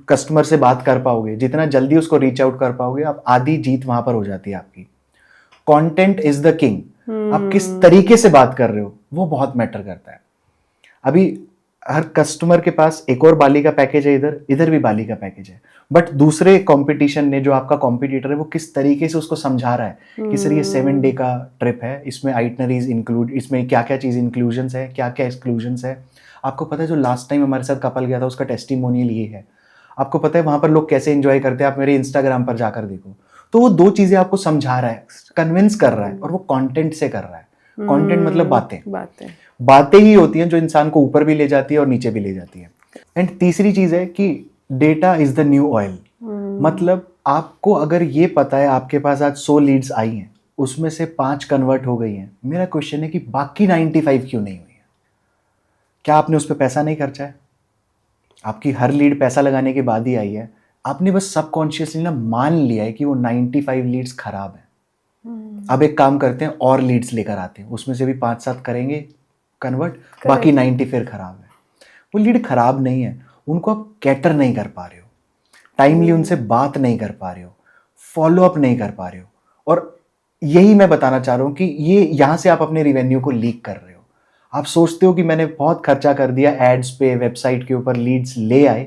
कस्टमर से बात कर पाओगे, जितना जल्दी उसको रीच आउट कर पाओगे, आप आधी जीत वहां पर हो जाती है आपकी। Content is the king. आप किस तरीके से बात कर रहे हो वो बहुत मैटर करता है। अभी हर कस्टमर के पास एक और बाली का पैकेज है, इधर इधर भी बाली का पैकेज है, बट दूसरे कंपटीशन ने, जो आपका कॉम्पिटिटर है, वो किस तरीके से उसको समझा रहा है कि सर ये 7 डे का ट्रिप है, इसमें आइटनरीज इंक्लूड, इसमें क्या क्या चीज इंक्लूजन्स है, क्या क्या एक्सक्लूजन्स है। आपको पता है जो लास्ट टाइम हमारे साथ कपल गया था उसका टेस्टिमोनियल ये है। आपको पता है वहां पर लोग कैसे एंजॉय करते हैं, आप मेरे इंस्टाग्राम पर जाकर देखो। तो वो 2 चीजें आपको समझा रहा है, कन्विंस कर रहा है, और वो कंटेंट से कर रहा है। कंटेंट मतलब बातें ही होती हैं जो इंसान को ऊपर भी ले जाती है और नीचे भी ले जाती है। एंड तीसरी चीज है कि data is the new oil. मतलब आपको अगर ये पता है आपके पास आज 100 लीड्स आई हैं, उसमें से 5 कन्वर्ट हो गई हैं, मेरा क्वेश्चन है कि बाकी 95 क्यों नहीं हुई है? क्या आपने उस पर पैसा नहीं खर्चा है? आपकी हर लीड पैसा लगाने के बाद ही आई है। आपने बस सबकॉन्शियसली ना मान लिया है कि वो 95 लीड्स खराब है। अब एक काम करते हैं, और लीड्स लेकर आते हैं, उसमें से भी 5-7 करेंगे कन्वर्ट, बाकी 90 फिर खराब है। वो लीड खराब नहीं है, उनको आप कैटर नहीं कर पा रहे हो, टाइमली उनसे बात नहीं कर पा रहे हो, फॉलो अप नहीं कर पा रहे हो। और यही मैं बताना चाह रहा हूं कि ये यहां से आप अपने रिवेन्यू को लीक कर रहे हो। आप सोचते हो कि मैंने बहुत खर्चा कर दिया एड्स पे, वेबसाइट के ऊपर लीड्स ले आए,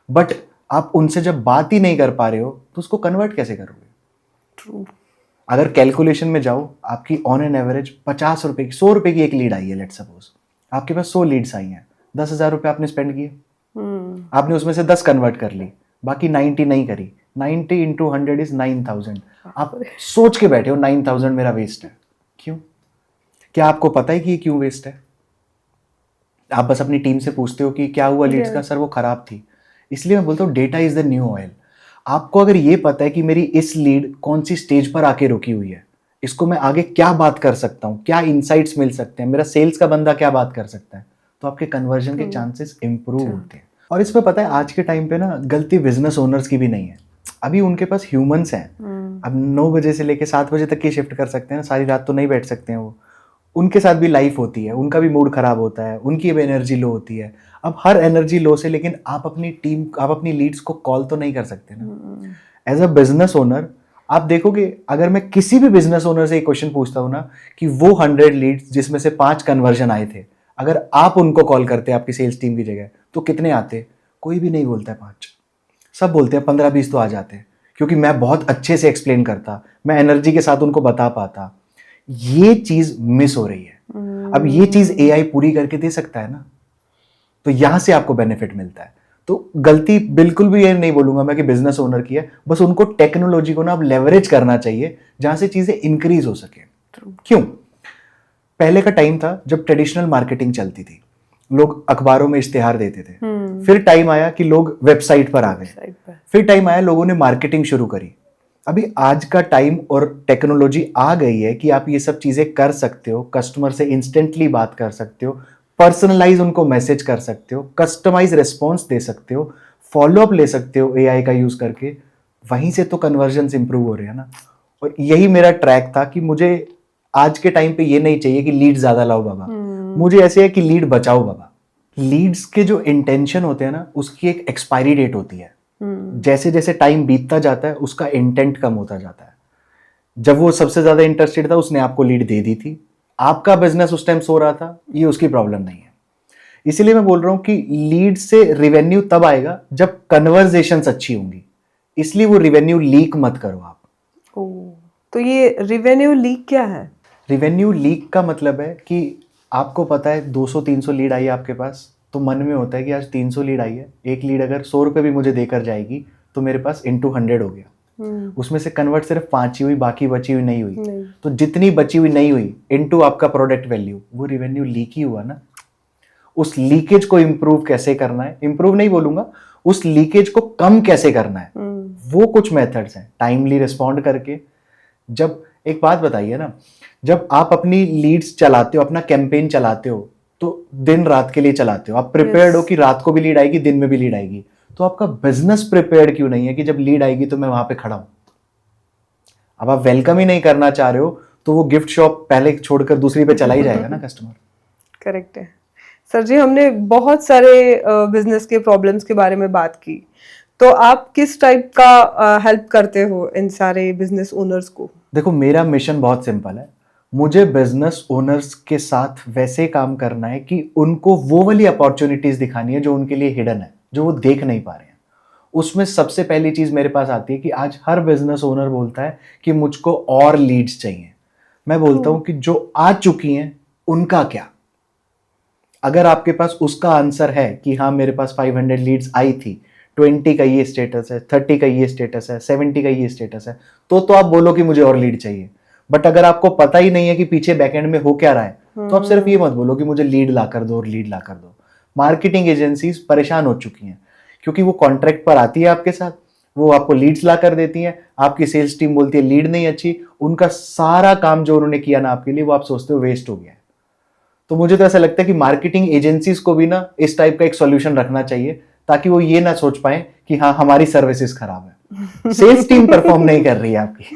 बट आप उनसे जब बात ही नहीं कर पा रहे हो तो उसको कन्वर्ट कैसे करोगे? अगर कैलकुलेशन में जाओ, आपकी ऑन एन एवरेज 50 रुपए की, 100 रुपए की एक लीड आई है, लेट सपोज आपके पास 100 लीड्स आई हैं, 10,000 रुपए आपने स्पेंड किए, आपने उसमें से 10 कन्वर्ट कर ली, बाकी 90 नहीं करी। 90 इंटू 100 इज 9,000। आप सोच के बैठे हो 9,000 मेरा वेस्ट है। क्यों? क्या आपको पता है कि ये क्यों वेस्ट है? आप बस अपनी टीम से पूछते हो कि क्या हुआ लीड्स का? सर वो खराब थी। इसलिए मैं बोलता हूँ data is the new oil. आपको अगर ये पता है कि मेरी इस लीड कौन सी स्टेज पर आके रुकी हुई है, इसको मैं आगे क्या बात कर सकता हूँ, क्या इनसाइट्स मिल सकते हैं, मेरा सेल्स का बंदा क्या बात कर सकता है, तो आपके कन्वर्जन के चांसेस इंप्रूव होते हैं। और इसमें पता है आज के टाइम पे ना गलती बिजनेस ओनर्स की भी नहीं है। अभी उनके पास ह्यूमंस हैं। अब 9 बजे से लेकर 7 बजे तक की शिफ्ट कर सकते हैं ना, सारी रात तो नहीं बैठ सकते हैं वो। उनके साथ भी लाइफ होती है, उनका भी मूड खराब होता है, उनकी भी एनर्जी लो होती है। अब हर एनर्जी लो से, लेकिन आप अपनी टीम, आप अपनी लीड्स को कॉल तो नहीं कर सकते ना। एज अ बिजनेस ओनर आप देखोगे, अगर मैं किसी भी बिजनेस ओनर से एक क्वेश्चन पूछता हूं ना कि वो 100 लीड्स जिसमें से 5 कन्वर्जन आए थे, अगर आप उनको कॉल करते आपकी सेल्स टीम की जगह, तो कितने आते? कोई भी नहीं बोलता है 5, सब बोलते हैं 15-20 तो आ जाते, क्योंकि मैं बहुत अच्छे से एक्सप्लेन करता, मैं एनर्जी के साथ उनको बता पाता। ये चीज मिस हो रही है। अब ये चीज एआई पूरी करके दे सकता है ना, तो यहां से आपको बेनिफिट मिलता है। तो गलती बिल्कुल भी ये नहीं बोलूंगा मैं कि बिजनेस ओनर की है, बस उनको टेक्नोलॉजी को ना अब लेवरेज करना चाहिए जहां से चीजें इंक्रीज हो सके। क्यों? पहले का टाइम था जब ट्रेडिशनल मार्केटिंग चलती थी, लोग अखबारों में इश्तेहार देते थे। फिर टाइम आया कि लोग वेबसाइट पर आ गए, फिर टाइम आया लोगों ने मार्केटिंग शुरू करी। अभी आज का टाइम और टेक्नोलॉजी आ गई है कि आप ये सब चीजें कर सकते हो, कस्टमर से इंस्टेंटली बात कर सकते हो, पर्सनलाइज उनको मैसेज कर सकते हो, कस्टमाइज रिस्पॉन्स दे सकते हो, फॉलो अप ले सकते हो एआई का यूज करके। वहीं से तो कन्वर्जन इंप्रूव हो रहे हैं ना। और यही मेरा ट्रैक था कि मुझे आज के टाइम पे ये नहीं चाहिए कि लीड ज्यादा लाओ बाबा, मुझे ऐसे है कि लीड बचाओ बाबा। लीड्स के जो इंटेंशन होते हैं ना, उसकी एक एक्सपायरी डेट होती है। जैसे जैसे टाइम बीतता जाता है उसका इंटेंट कम होता जाता है। जब वो सबसे ज्यादा इंटरेस्टेड था उसने आपको लीड दे दी थी, आपका बिजनेस उस टाइम सो रहा था, ये उसकी प्रॉब्लम नहीं है। इसीलिए मैं बोल रहा हूं कि लीड से रिवेन्यू तब आएगा जब कन्वर्जेशंस अच्छी होंगी, इसलिए वो रिवेन्यू लीक मत करो आप। तो ये रिवेन्यू लीक क्या है? रिवेन्यू लीक का मतलब है कि आपको पता है 200-300 लीड आई है आपके पास, तो मन में होता है कि आज 300 लीड आई है, एक लीड अगर 100 रुपये भी मुझे देकर जाएगी तो मेरे पास इंटू 100 हो गया। उसमें से कन्वर्ट सिर्फ 5 ही हुई, बाकी बची हुई नहीं हुई। तो जितनी बची हुई नहीं हुई इंटू आपका प्रोडक्ट वैल्यू, वो रिवेन्यू लीक ही हुआ ना। उस लीकेज को इंप्रूव कैसे करना है, इंप्रूव नहीं बोलूंगा, उस लीकेज को कम कैसे करना है, वो कुछ मेथड्स हैं। टाइमली रिस्पॉन्ड करके, जब एक बात बताइए ना, जब आप अपनी लीड्स चलाते हो, अपना कैंपेन चलाते हो, तो दिन रात के लिए चलाते हो, आप प्रिपेयर्ड हो कि रात को भी लीड आएगी, दिन में भी लीड आएगी। तो आपका बिजनेस प्रिपेयर्ड क्यों नहीं है कि जब लीड आएगी तो मैं वहां पे खड़ा हूं? अब आप वेलकम ही नहीं करना चाह रहे हो तो वो गिफ्ट शॉप पहले छोड़कर दूसरी पे चला ही जाएगा ना कस्टमर। करेक्ट है सर जी। हमने बहुत सारे बिजनेस के प्रॉब्लम्स के बारे में बात की, तो आप किस टाइप का हेल्प करते हो इन सारे बिजनेस ओनर्स को? देखो, मेरा मिशन बहुत सिंपल है। मुझे बिजनेस ओनर्स के साथ वैसे काम करना है कि उनको वो वाली अपॉर्चुनिटीज दिखानी है जो उनके लिए हिडन है, जो वो देख नहीं पा रहे हैं। उसमें सबसे पहली चीज मेरे पास आती है कि आज हर बिजनेस ओनर बोलता है कि मुझको और लीड्स चाहिए। मैं बोलता हूं कि जो आ चुकी हैं उनका क्या? अगर आपके पास उसका आंसर है कि हाँ मेरे पास 500 लीड्स आई थी, 20 का ये स्टेटस है, 30 का ये स्टेटस है, 70 का ये स्टेटस है, तो आप बोलो कि मुझे और लीड चाहिए। बट अगर आपको पता ही नहीं है कि पीछे बैकएंड में हो क्या रहा है, तो आप सिर्फ ये मत बोलो कि मुझे लीड ला कर दो और लीड ला कर दो। मार्केटिंग एजेंसीज परेशान हो चुकी हैं क्योंकि वो कॉन्ट्रैक्ट पर आती है आपके साथ, वो आपको लीड्स ला कर देती हैं, आपकी सेल्स टीम बोलती है लीड नहीं अच्छी, उनका सारा काम जो उन्होंने किया ना आपके लिए, वो आप सोचते हो वेस्ट हो गया है। तो मुझे तो ऐसा लगता है कि मार्केटिंग एजेंसीज को भी ना इस टाइप का एक सॉल्यूशन रखना चाहिए, ताकि वो ये ना सोच पाए कि हाँ हमारी सर्विसेज खराब है, सेल्स टीम परफॉर्म नहीं कर रही है आपकी।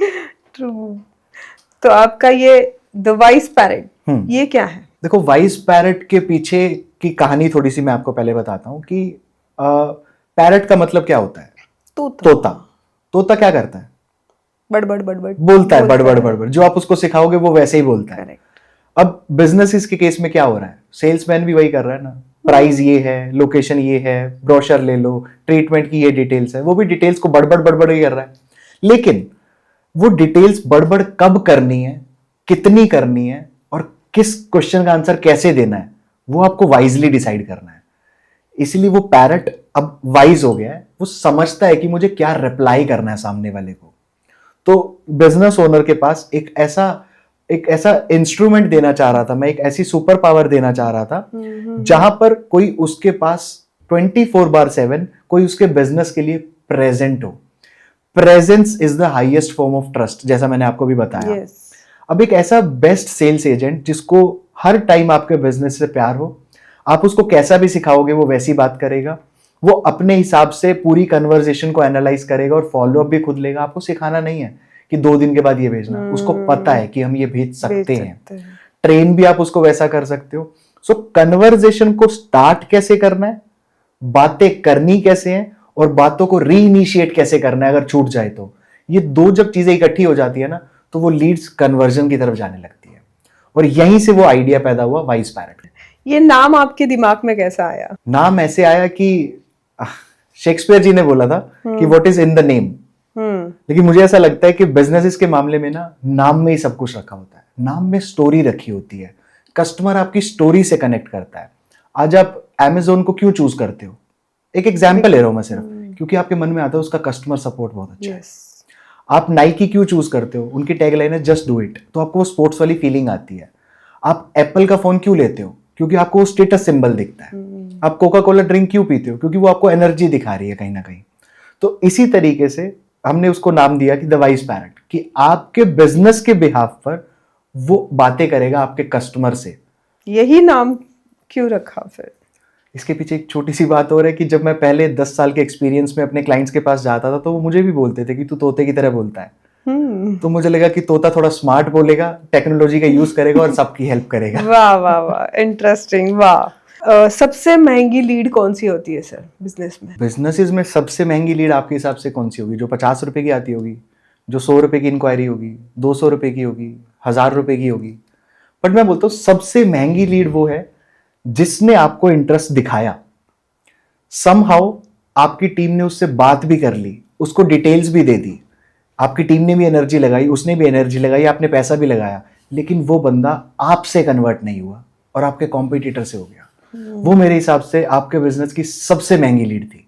ट्रू। तो आपका ये द वाइस पैरेट, ये क्या है? देखो, वाइस पैरेट के पीछे की कहानी थोड़ी सी मैं आपको पहले बताता हूँ कि पैरेट का मतलब क्या होता है। तोता। तोता क्या करता है? बड़बड़ बड़बड़ बोलता है, बड़बड़ बड़बड़। जो आप उसको सिखाओगे वो वैसे ही बोलता है। अब बिजनेसेस के केस में क्या हो रहा है, सेल्समैन भी वही कर रहा है ना। प्राइस ये है, लोकेशन ये है, ब्रोशर ले लो, ट्रीटमेंट की ये डिटेल्स है, वो भी डिटेल्स को बड़बड़ बड़बड़ ही कर रहा है। लेकिन वो डिटेल्स बड़बड़ कब करनी है, कितनी करनी है और किस क्वेश्चन का आंसर कैसे देना है, वो आपको वाइजली डिसाइड करना है। इसलिए वो पैरट अब वाइज हो गया है, वो समझता है कि मुझे क्या रिप्लाई करना है सामने वाले को। तो बिजनेस ओनर के पास एक ऐसा इंस्ट्रूमेंट देना चाह रहा था मैं, एक ऐसी सुपर पावर देना चाह रहा था जहां पर कोई उसके पास 24/7 कोई उसके बिजनेस के लिए प्रेजेंट हो। Presence is the highest form of trust, जैसा मैंने आपको भी बताया। yes. अब एक ऐसा बेस्ट सेल्स एजेंट जिसको हर टाइम आपके बिजनेस से प्यार हो, आप उसको कैसा भी सिखाओगे वो वैसी बात करेगा, वो अपने हिसाब से पूरी कन्वर्सेशन को एनालाइज करेगा और फॉलोअप भी खुद लेगा। आपको सिखाना नहीं है कि 2 दिन के बाद ये भेजना, उसको पता है कि हम ये भेज सकते हैं। ट्रेन भी आप उसको वैसा कर सकते हो। सो कन्वर्सेशन को स्टार्ट कैसे करना है, बातें करनी कैसे हैं और बातों को रीइनिशिएट कैसे करना है अगर छूट जाए तो, ये 2 जब चीजें इकट्ठी हो जाती है ना, तो वो लीड्स कन्वर्जन की तरफ जाने लगती है। और यहीं से वो आइडिया पैदा हुआ वाइस पैरेट। ये नाम आपके दिमाग में कैसा आया? नाम ऐसे आया कि शेक्सपियर जी ने बोला था कि what is in the name. लेकिन मुझे ऐसा लगता है कि बिजनेसेस के मामले में ना, नाम में ही सब कुछ रखा होता है। नाम में स्टोरी रखी होती है, कस्टमर आपकी स्टोरी से कनेक्ट करता है। आज आप अमेज़न को क्यों चूज करते हो? एक एग्जांपल ले रहा हूं मैं सिर्फ, क्योंकि आपके मन में आता है उसका कस्टमर सपोर्ट बहुत अच्छा है। आप नाइकी क्यों चूज करते हो? उनकी टैगलाइन है जस्ट डू इट, तो आपको वो स्पोर्ट्स वाली फीलिंग आती है। आप एप्पल का फोन क्यों लेते हो? क्योंकि आपको वो स्टेटस सिंबल दिखता है। आप कोका कोला ड्रिंक क्यों पीते हो? क्योंकि वो आपको एनर्जी दिखा रही है कहीं ना कहीं। तो इसी तरीके से हमने उसको नाम दिया कि द वाइस पैरेट, कि आपके बिजनेस के बिहाफ पर वो बातें करेगा आपके कस्टमर से। यही नाम क्यों रखा फिर? इसके पीछे एक छोटी सी बात और है कि जब मैं पहले 10 साल के एक्सपीरियंस में अपने क्लाइंट्स के पास जाता था, तो वो मुझे भी बोलते थे कि तू तोते की तरह बोलता है। तो मुझे लगा कि तोता थोड़ा स्मार्ट बोलेगा, टेक्नोलॉजी का यूज करेगा और सबकी हेल्प करेगा। वाह वाह वाह, इंटरेस्टिंग, वाह। सबसे महंगी लीड कौन सी होती है सर बिजनेस में? बिजनेसेस में सबसे महंगी लीड आपके हिसाब से कौन सी होगी? जो 50 रुपए की आती होगी, जो 100 रुपए की इंक्वायरी होगी, 200 रुपए की होगी, 1000 रुपए की होगी। बट मैं बोलता हूँ सबसे महंगी लीड वो है जिसने आपको इंटरेस्ट दिखाया, समहाउ आपकी टीम ने उससे बात भी कर ली, उसको डिटेल्स भी दे दी, आपकी टीम ने भी एनर्जी लगाई, उसने भी एनर्जी लगाई, आपने पैसा भी लगाया, लेकिन वो बंदा आपसे कन्वर्ट नहीं हुआ और आपके कॉम्पिटिटर से हो गया। वो मेरे हिसाब से आपके बिजनेस की सबसे महंगी लीड थी।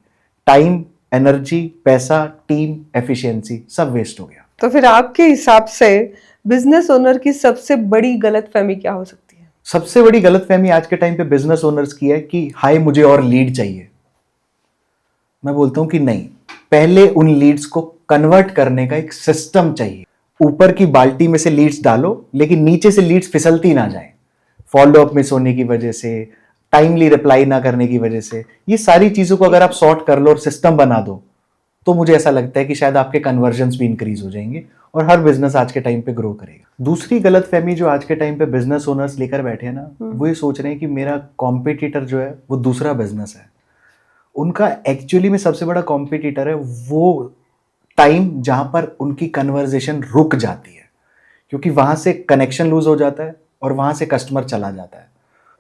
टाइम, एनर्जी, पैसा, टीम, एफिशिएंसी सब वेस्ट हो गया। तो फिर आपके हिसाब से बिजनेस ओनर की सबसे बड़ी गलतफहमी क्या हो सकती है? सबसे बड़ी गलतफहमी आज के टाइम पे बिजनेस ओनर्स की है कि हाय मुझे और लीड चाहिए। मैं बोलता हूं कि नहीं, पहले उन लीड्स को कन्वर्ट करने का एक सिस्टम चाहिए। ऊपर की बाल्टी में से लीड्स डालो, लेकिन नीचे से लीड्स फिसलती ना जाए, फॉलो अप मिस होने की वजह से, टाइमली रिप्लाई ना करने की वजह से। ये सारी चीजों को अगर आप सॉर्ट कर लो और सिस्टम बना दो, तो मुझे ऐसा लगता है कि शायद आपके कन्वर्जन्स भी इंक्रीज हो जाएंगे और हर बिजनेस आज के टाइम पे ग्रो करेगा। दूसरी गलतफहमी जो आज के टाइम पे बिजनेस ओनर्स लेकर बैठे हैं ना, वो ये सोच रहे हैं कि मेरा कॉम्पिटिटर जो है वो दूसरा बिजनेस है। उनका एक्चुअली में सबसे बड़ा कॉम्पिटिटर है वो टाइम जहां पर उनकी कन्वर्जेशन रुक जाती है, क्योंकि वहां से कनेक्शन लूज हो जाता है और वहां से कस्टमर चला जाता है।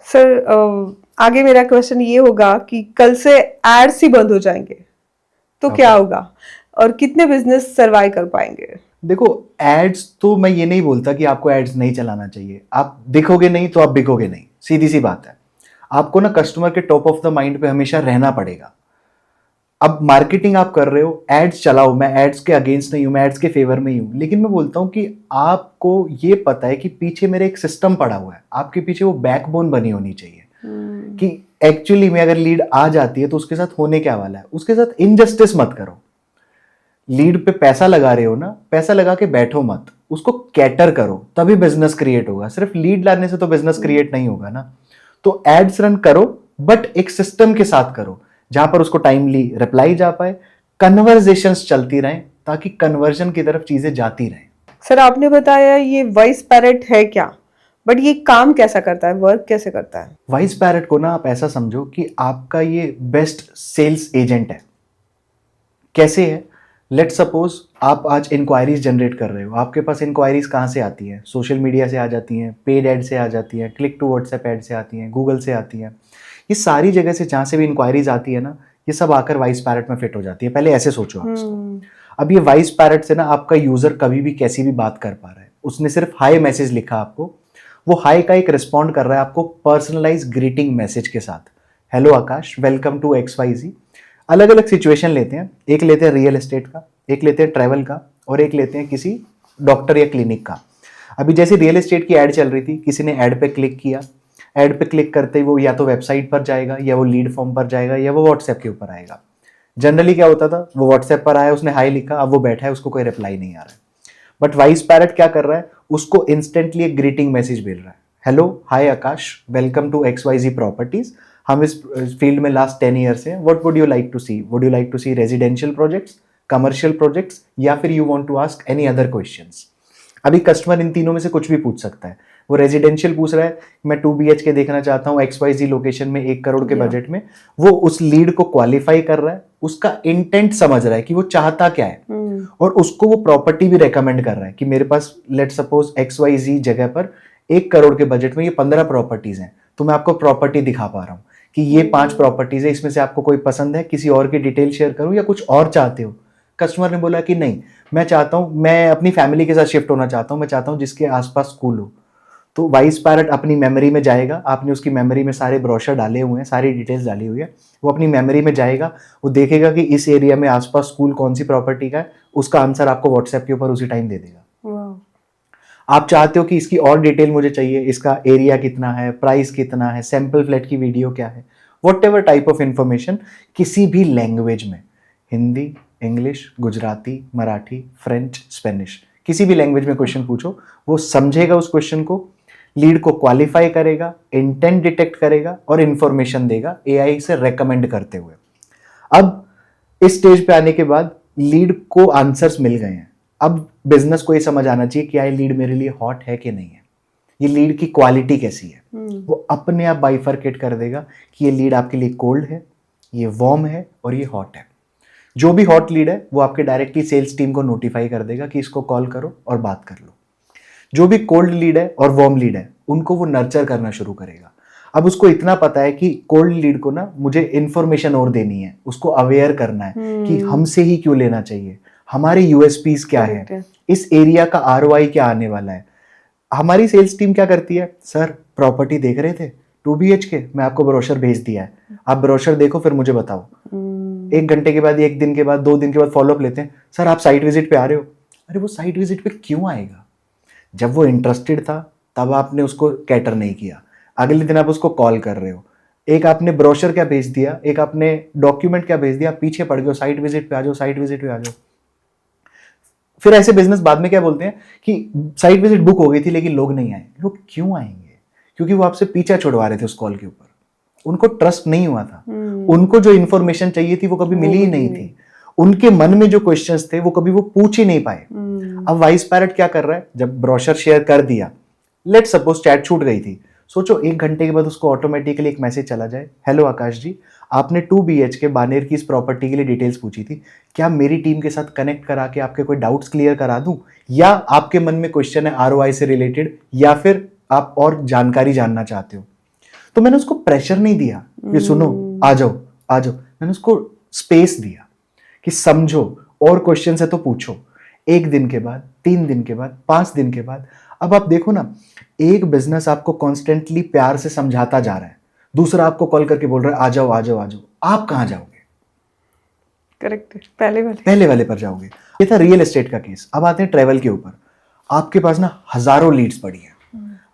सर आगे मेरा क्वेश्चन ये होगा कि कल से एड्स ही बंद हो जाएंगे तो क्या होगा और कितने बिजनेस सर्वाइव कर पाएंगे? देखो, एड्स तो मैं ये नहीं बोलता कि आपको एड्स नहीं चलाना चाहिए। आप दिखोगे नहीं तो आप बिकोगे नहीं, सीधी सी बात है। आपको ना कस्टमर के टॉप ऑफ द माइंड पे हमेशा रहना पड़ेगा। अब मार्केटिंग आप कर रहे हो, एड्स चलाओ, मैं एड्स के अगेंस्ट नहीं हूं, मैं एड्स के फेवर में ही हूं, लेकिन मैं बोलता हूं कि आपको ये पता है कि पीछे मेरे एक सिस्टम पड़ा हुआ है, आपके पीछे वो बैकबोन बनी होनी चाहिए कि एक्चुअली में अगर लीड आ जाती है तो उसके साथ होने क्या वाला है। उसके साथ इनजस्टिस मत करो। लीड पे पैसा लगा रहे हो ना, पैसा लगा के बैठो मत, उसको कैटर करो, तभी बिजनेस क्रिएट होगा। सिर्फ लीड लाने से तो बिजनेस क्रिएट नहीं होगा ना। तो एड्स रन करो, बट एक सिस्टम के साथ करो जहां पर उसको टाइमली रिप्लाई जा पाए, कन्वर्जेशंस चलती रहें, ताकि कन्वर्जन की तरफ चीजें जाती रहें। सर आपने बताया ये वॉइस पैरेट है क्या, बट ये काम कैसा करता है, वर्क कैसे करता है? वॉइस पैरेट को ना आप ऐसा समझो कि आपका ये बेस्ट सेल्स एजेंट है। कैसे है? लेट सपोज आप आज इंक्वायरीज जनरेट कर रहे हो, आपके पास इंक्वायरीज कहाँ से आती हैं? सोशल मीडिया से आ जाती हैं, पेड एड से आ जाती हैं, क्लिक टू व्हाट्सएप एड से आती हैं, गूगल से आती हैं। ये सारी जगह से जहाँ से भी इंक्वायरीज आती है ना, ये सब आकर वॉइस पैरेट में फिट हो जाती है। पहले ऐसे सोचो आप इसको। अब ये वॉइस पैरेट से ना आपका यूजर कभी भी कैसी भी बात कर पा रहा है। उसने सिर्फ हाई मैसेज लिखा आपको, वो हाई का एक रिस्पॉन्ड कर रहा है आपको पर्सनलाइज ग्रीटिंग मैसेज के साथ। Hello Akash, welcome to XYZ। अलग अलग सिचुएशन लेते हैं, एक लेते हैं रियल एस्टेट का, एक लेते हैं ट्रैवल का, और एक लेते हैं किसी डॉक्टर या क्लिनिक का। अभी जैसे रियल एस्टेट की ऐड चल रही थी, किसी ने ऐड पे क्लिक किया, ऐड पे क्लिक करते ही वो या तो वेबसाइट पर जाएगा, या वो लीड फॉर्म पर जाएगा, या वो व्हाट्सएप के ऊपर आएगा। जनरली क्या होता था, वो व्हाट्सएप पर आया, उसने हाई लिखा, अब वो बैठा है, उसको कोई रिप्लाई नहीं आ रहा है। बट वॉइस पैरेट क्या कर रहा है, उसको इंस्टेंटली एक ग्रीटिंग मैसेज भेज रहा है। Hello, hi Akash, welcome to XYZ properties. हम इस फील्ड में लास्ट 10 ईयर से हैं। What would you like to see? Would you like to see residential projects, commercial projects, या फिर you want to ask any other questions? अभी customer इन तीनों में से कुछ भी पूछ सकता है। वो रेजिडेंशियल पूछ रहा है, मैं 2 BHK देखना चाहता हूँ XYZ लोकेशन में 1 करोड़ के बजट में। वो उस लीड को क्वालिफाई कर रहा है, उसका इंटेंट समझ रहा है कि वो चाहता क्या है, और उसको वो प्रॉपर्टी भी रेकमेंड कर रहा है कि मेरे पास लेट सपोज XYZ जगह पर 1 करोड़ के बजट में ये 15 प्रॉपर्टीज हैं, तो मैं आपको प्रॉपर्टी दिखा पा रहा हूँ कि ये 5 प्रॉपर्टीज है, इसमें से आपको कोई पसंद है, किसी और की डिटेल शेयर करूं, या कुछ और चाहते हो? कस्टमर ने बोला कि नहीं, मैं चाहता हूं, मैं अपनी फैमिली के साथ शिफ्ट होना चाहता हूं, मैं चाहता हूं जिसके आसपास स्कूल हो। तो वॉइस पैरेट अपनी मेमोरी में जाएगा, आपने उसकी मेमोरी में सारे ब्रोशर डाले हुए हैं, सारी डिटेल्स डाली हुई है, वो अपनी मेमोरी में जाएगा, वो देखेगा कि इस एरिया में आसपास स्कूल कौन सी प्रॉपर्टी का है, उसका आंसर आपको व्हाट्सएप के ऊपर उसी टाइम दे देगा। आप चाहते हो कि इसकी और डिटेल मुझे चाहिए, इसका एरिया कितना है, प्राइस कितना है, सैंपल फ्लैट की वीडियो क्या है, what ever type of information, किसी भी लैंग्वेज में, Hindi, English, Gujarati, Marathi, French, Spanish, किसी भी लैंग्वेज में क्वेश्चन पूछो, वो समझेगा उस क्वेश्चन को, लीड को क्वालिफाई करेगा, इंटेंट डिटेक्ट करेगा और इंफॉर्मेशन देगा AI से रेकमेंड करते हुए। अब इस स्टेज पे आने के बाद लीड को आंसर्स मिल गए हैं। अब बिजनेस को ये समझ आना चाहिए कि आई लीड मेरे लिए हॉट है कि नहीं है। ये लीड की क्वालिटी कैसी है, वो अपने आप बाइफरकेट कर देगा कि ये लीड आपके लिए कोल्ड है, ये वार्म है और ये हॉट है। जो भी हॉट लीड है वो आपके डायरेक्टली सेल्स टीम को नोटिफाई कर देगा कि इसको कॉल करो और बात कर लो। जो भी कोल्ड लीड है और वार्म लीड है उनको वो नर्चर करना शुरू करेगा। अब उसको इतना पता है कि कोल्ड लीड को ना मुझे इंफॉर्मेशन और देनी है, उसको अवेयर करना है कि हमसे ही क्यों लेना चाहिए, हमारे यूएसपीज क्या है, इस एरिया का आरओआई क्या आने वाला है। हमारी सेल्स टीम क्या करती है, सर प्रॉपर्टी देख रहे थे 2 BHK, मैं आपको ब्रोशर भेज दिया है, आप ब्रोशर देखो फिर मुझे बताओ। 1 घंटे के बाद, 1 दिन के बाद, 2 दिन के बाद फॉलोअप लेते हैं, सर आप साइट विजिट पे आ रहे हो। अरे वो साइट विजिट पे क्यों आएगा? जब वो इंटरेस्टेड था तब आपने उसको कैटर नहीं किया, अगले दिन आप उसको कॉल कर रहे हो, एक आपने ब्रोशर क्या भेज दिया, एक आपने डॉक्यूमेंट क्या भेज दिया, पीछे पड़ गए, साइट विजिट पे आ जाओ, साइट विजिट पे आ जाओ। फिर ऐसे बिजनेस बाद में क्या बोलते हैं कि साइट विजिट बुक हो गई थी लेकिन लोग नहीं आए। लोग क्यों आएंगे? क्योंकि वो आपसे पीछा छुड़वा रहे थे उस कॉल के ऊपर, उनको ट्रस्ट नहीं हुआ था, उनको जो इन्फॉर्मेशन चाहिए थी वो कभी मिली ही नहीं थी, उनके मन में जो क्वेश्चंस थे वो कभी वो पूछ ही नहीं पाए। अब वाइस पैरेट क्या कर रहा है, जब ब्रोशर शेयर कर दिया, लेट सपोज चैट छूट गई थी, सोचो 1 घंटे के बाद उसको ऑटोमेटिकली एक मैसेज चला जाए, हेलो आकाश जी, आपने 2 BHK बानेर की इस प्रॉपर्टी के लिए डिटेल्स पूछी थी, क्या मेरी टीम के साथ कनेक्ट करा के आपके कोई डाउट्स क्लियर करा दूं, या आपके मन में क्वेश्चन है आरओआई से रिलेटेड, या फिर आप और जानकारी जानना चाहते हो। तो मैंने उसको प्रेशर नहीं दिया कि सुनो आ जाओ आ जाओ, मैंने उसको स्पेस दिया कि समझो और क्वेश्चन है तो पूछो। 1 दिन के बाद, 3 दिन के बाद, 5 दिन के बाद, अब आप देखो ना, एक बिजनेस आपको कॉन्स्टेंटली प्यार से समझाता जा रहा है, दूसरा आपको कॉल करके बोल रहा है आ जाओ आ जाओ आ जाओ, आप कहां जाओगे? करेक्ट, पहले वाले पर जाओगे। ये था रियल एस्टेट का केस। अब आते हैं ट्रेवल के ऊपर। आपके पास ना हजारों लीड्स पड़ी हैं,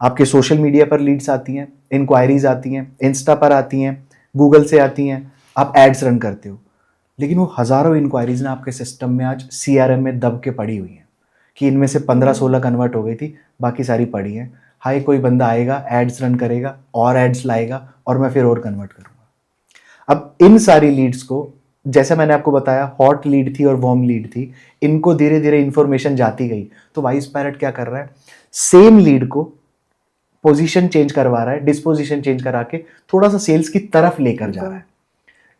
आपके सोशल मीडिया पर लीड्स आती हैं, इंक्वायरीज आती हैं, इंस्टा पर आती हैं, गूगल से आती हैं, आप एड्स रन करते हो, लेकिन वो हजारों इंक्वायरीज ना आपके सिस्टम में आज सीआरएम में दब के पड़ी हुई हैं कि इनमें से 15-16 कन्वर्ट हो गई थी, बाकी सारी पड़ी हैं। हाय कोई बंदा आएगा, एड्स रन करेगा और एड्स लाएगा और मैं फिर और कन्वर्ट करूंगा। अब इन सारी लीड्स को, जैसे मैंने आपको बताया हॉट लीड थी और वार्म लीड थी, इनको धीरे धीरे इंफॉर्मेशन जाती गई। तो वाइस पैरेट क्या कर रहा है, सेम लीड को पोजीशन चेंज करवा रहा है, डिस्पोजिशन चेंज करा के थोड़ा सा सेल्स की तरफ लेकर जा रहा है,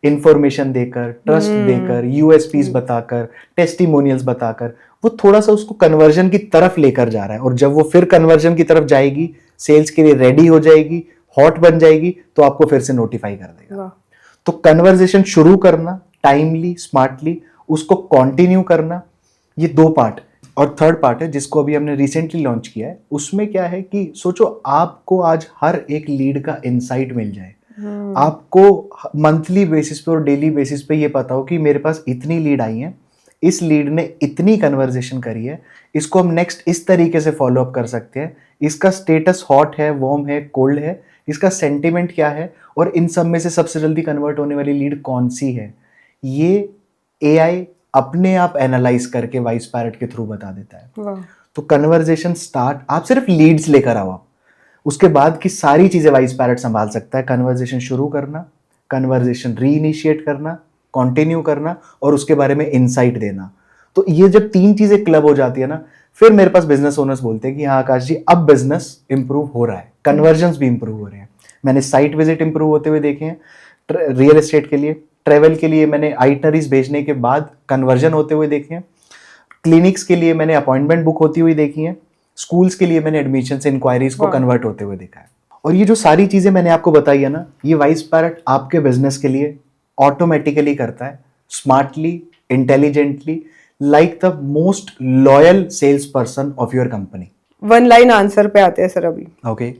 इंफॉर्मेशन देकर, ट्रस्ट देकर, यूएसपीज बताकर, टेस्टिमोनियल्स बताकर, वो थोड़ा सा उसको कन्वर्जन की तरफ लेकर जा रहा है। और जब वो फिर कन्वर्जन की तरफ जाएगी, सेल्स के लिए रेडी हो जाएगी, हॉट बन जाएगी, तो आपको फिर से नोटिफाई कर देगा। तो कन्वर्जेशन शुरू करना टाइमली, स्मार्टली, उसको कंटिन्यू करना, ये 2 पार्ट। और 3rd पार्ट है जिसको अभी हमने रिसेंटली लॉन्च किया है। उसमें क्या है कि सोचो आपको आज हर एक लीड का इनसाइट मिल जाए, आपको मंथली बेसिस पे और डेली बेसिस पे ये पता हो कि मेरे पास इतनी लीड आई है, इस लीड ने इतनी कन्वर्जेशन करी है, इसको हम नेक्स्ट इस तरीके से फॉलो अप कर सकते हैं, इसका स्टेटस हॉट है, वार्म है, कोल्ड है, इसका सेंटिमेंट क्या है, और इन सब में से सबसे जल्दी कन्वर्ट होने वाली लीड कौन सी है। ये एआई अपने आप एनालाइज करके वाइस पैरेट के थ्रू बता देता है। तो कन्वर्जेशन स्टार्ट, आप सिर्फ लीड्स लेकर आओ, आप उसके बाद की सारी चीजें वाइस पैरेट संभाल सकता है। कन्वर्जेशन शुरू करना, कन्वर्जेशन रीइनिशिएट करना, कंटिन्यू करना और उसके बारे में इनसाइट देना। तो ये जब 3 चीजें क्लब हो जाती है ना, फिर मेरे पास बिजनेस ओनर्स बोलते हैं कि हाँ आकाश जी अब बिजनेस इंप्रूव हो रहा है, कन्वर्जन्स भी इंप्रूव हो रहे हैं। मैंने साइट विजिट इंप्रूव होते हुए देखे हैं रियल एस्टेट के लिए, ट्रेवल के लिए मैंने आइटनरीज भेजने के बाद कन्वर्जन होते हुए देखे हैं, क्लिनिक्स के लिए मैंने अपॉइंटमेंट बुक होती हुई देखी है, स्कूल्स के लिए मैंने एडमिशन से इंक्वायरीज को कन्वर्ट होते हुए देखा है। और ये जो सारी चीजें मैंने आपको बताई है ना, ये वाइस पैरेट आपके बिजनेस के लिए ऑटोमेटिकली करता है, smartly, intelligently, like the most loyal sales person of your company. 1 line answer पे आते हैं सर अभी। ओके,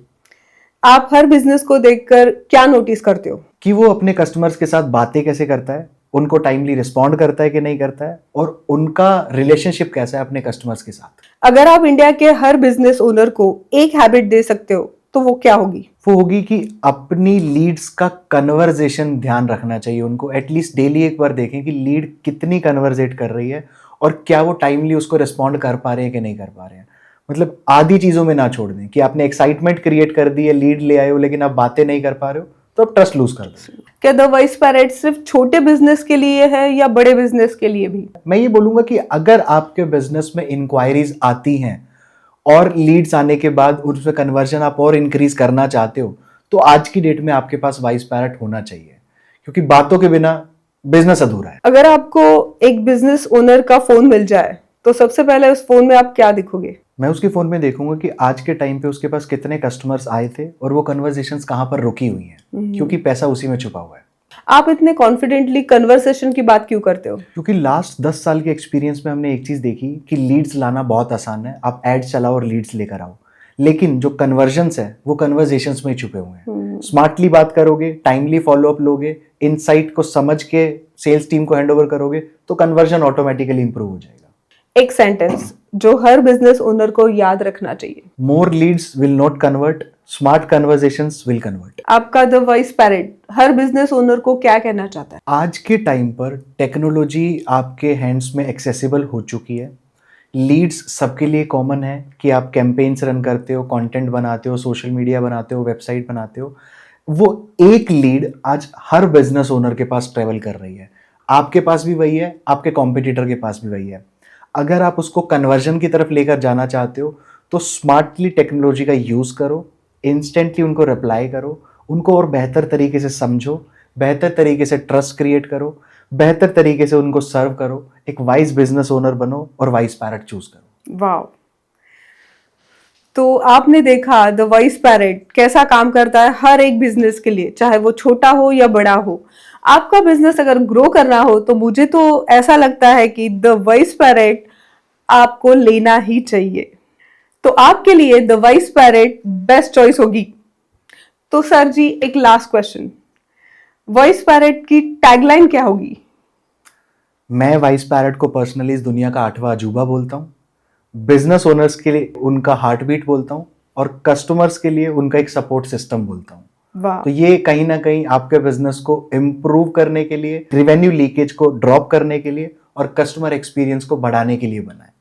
आप हर बिजनेस को देखकर क्या नोटिस करते हो? कि वो अपने कस्टमर्स के साथ बातें कैसे करता है, उनको टाइमली रिस्पॉन्ड करता है कि नहीं करता है, और उनका रिलेशनशिप कैसा है अपने कस्टमर्स के साथ। अगर आप इंडिया के हर बिजनेस ओनर को एक हैबिट दे सकते हो तो वो क्या होगी? वो होगी कि अपनी लीड्स का कन्वर्जेशन ध्यान रखना चाहिए उनको। एटलीस्ट डेली एक बार देखें कि लीड कितनी कन्वर्जेट कर रही है और क्या वो टाइमली उसको रिस्पॉन्ड कर पा रहे हैं कि नहीं कर पा रहे हैं। मतलब आधी चीजों में ना छोड़ दें कि आपने एक्साइटमेंट क्रिएट कर दी है, लीड ले आए हो, लेकिन आप बातें नहीं कर पा रहे हो, तो आप ट्रस्ट लूज कर दो। क्या द वाइस पैरेट सिर्फ छोटे बिजनेस के लिए है या बड़े बिजनेस के लिए भी? मैं ये बोलूंगा कि अगर आपके बिजनेस में इंक्वायरीज आती हैं और लीड्स आने के बाद उसमें कन्वर्जन आप और इंक्रीज करना चाहते हो, तो आज की डेट में आपके पास वाइस पैरेट होना चाहिए, क्योंकि बातों के बिना बिजनेस अधूरा है। अगर आपको एक बिजनेस ओनर का फोन मिल जाए तो सबसे पहले उस फोन में आप क्या देखोगे? मैं उसके फोन में देखूंगा कि आज के टाइम पे उसके पास कितने कस्टमर्स आए थे और वो कन्वर्सेशंस कहाँ पर रुकी हुई हैं, क्योंकि पैसा उसी में छुपा हुआ है। आप इतने कॉन्फिडेंटली कन्वर्सेशन की बात क्यों करते हो? क्योंकि लास्ट 10 साल के एक्सपीरियंस में हमने एक चीज़ देखी कि लीड्स लाना बहुत आसान है, आप एड्स चलाओ और लीड्स लेकर आओ, लेकिन जो कन्वर्जन्स है वो कन्वर्जेशंस में ही छुपे हुए हैं। स्मार्टली बात करोगे, टाइमली फॉलोअप लोगे, इनसाइट को समझ के सेल्स टीम को हैंड ओवर करोगे, तो कन्वर्जन ऑटोमेटिकली इंप्रूव हो जाएगा। एक सेंटेंस जो हर बिजनेस ओनर को याद रखना चाहिए। More leads will not convert, smart conversations will convert. आपका द वॉइस पैरेट हर बिजनेस ओनर को क्या कहना चाहता है? आज के टाइम पर टेक्नोलॉजी आपके हैंड्स में एक्सेसिबल हो चुकी है। लीड्स सबके लिए कॉमन है कि आप कैंपेन्स रन करते हो, कंटेंट बनाते हो, सोशल मीडिया बनाते हो, वेबसाइट बनाते हो। वो एक लीड आज हर बिजनेस ओनर के पास ट्रेवल कर रही है। आपके पास भी वही है, आपके कॉम्पिटिटर के पास भी वही है। अगर आप उसको कन्वर्जन की तरफ लेकर जाना चाहते हो तो स्मार्टली टेक्नोलॉजी का यूज़ करो, इंस्टेंटली उनको रिप्लाई करो, उनको और बेहतर तरीके से समझो, बेहतर तरीके से ट्रस्ट क्रिएट करो, बेहतर तरीके से उनको सर्व करो, एक वाइज बिजनेस ओनर बनो और वाइस पैरेट चूज करो। वाह! तो आपने देखा द वॉइस पैरेट कैसा काम करता है हर एक बिजनेस के लिए, चाहे वो छोटा हो या बड़ा हो। आपका बिजनेस अगर ग्रो करना हो तो मुझे तो ऐसा लगता है कि द वॉइस पैरेट आपको लेना ही चाहिए। तो आपके लिए the voice parrot best choice होगी। तो सर जी, एक लास्ट क्वेश्चन, वॉइस पैरेट की टैगलाइन क्या होगी? मैं वाइस पैरेट को पर्सनली इस दुनिया का 8वां अजूबा बोलता हूँ, बिजनेस ओनर्स के लिए उनका हार्ट बीट बोलता हूँ और कस्टमर्स के लिए उनका एक सपोर्ट सिस्टम बोलता हूँ। वाह! तो ये कहीं ना कहीं आपके बिजनेस को इम्प्रूव करने के लिए, रेवेन्यू लीकेज को ड्रॉप करने के लिए और कस्टमर एक्सपीरियंस को बढ़ाने के लिए बना है।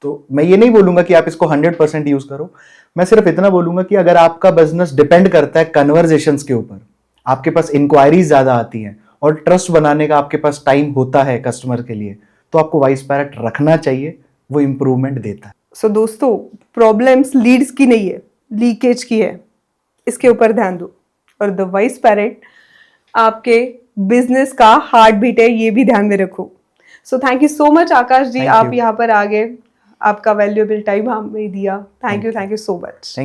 तो मैं ये नहीं बोलूंगा कि आप इसको 100% यूज करो, मैं सिर्फ इतना बोलूंगा कि अगर आपका बिजनेस डिपेंड करता है कन्वर्जेशंस के ऊपर, आपके पास इंक्वायरीज ज्यादा आती हैं और ट्रस्ट बनाने का आपके पास टाइम होता है कस्टमर के लिए, तो आपको वाइस पैरेट रखना चाहिए, वो इंप्रूवमेंट देता है। सो दोस्तों, प्रॉब्लम्स लीड्स की नहीं है, लीकेज की है। इसके ऊपर ध्यान दो। और द वॉइस पैरेट आपके बिजनेस का हार्ट बीट है, ये भी ध्यान में रखो। So thank you so much Akash ji, Thank आप you. यहाँ पर आ गए, आपका वैल्यूएबल टाइम हमें दिया। Thank you so much.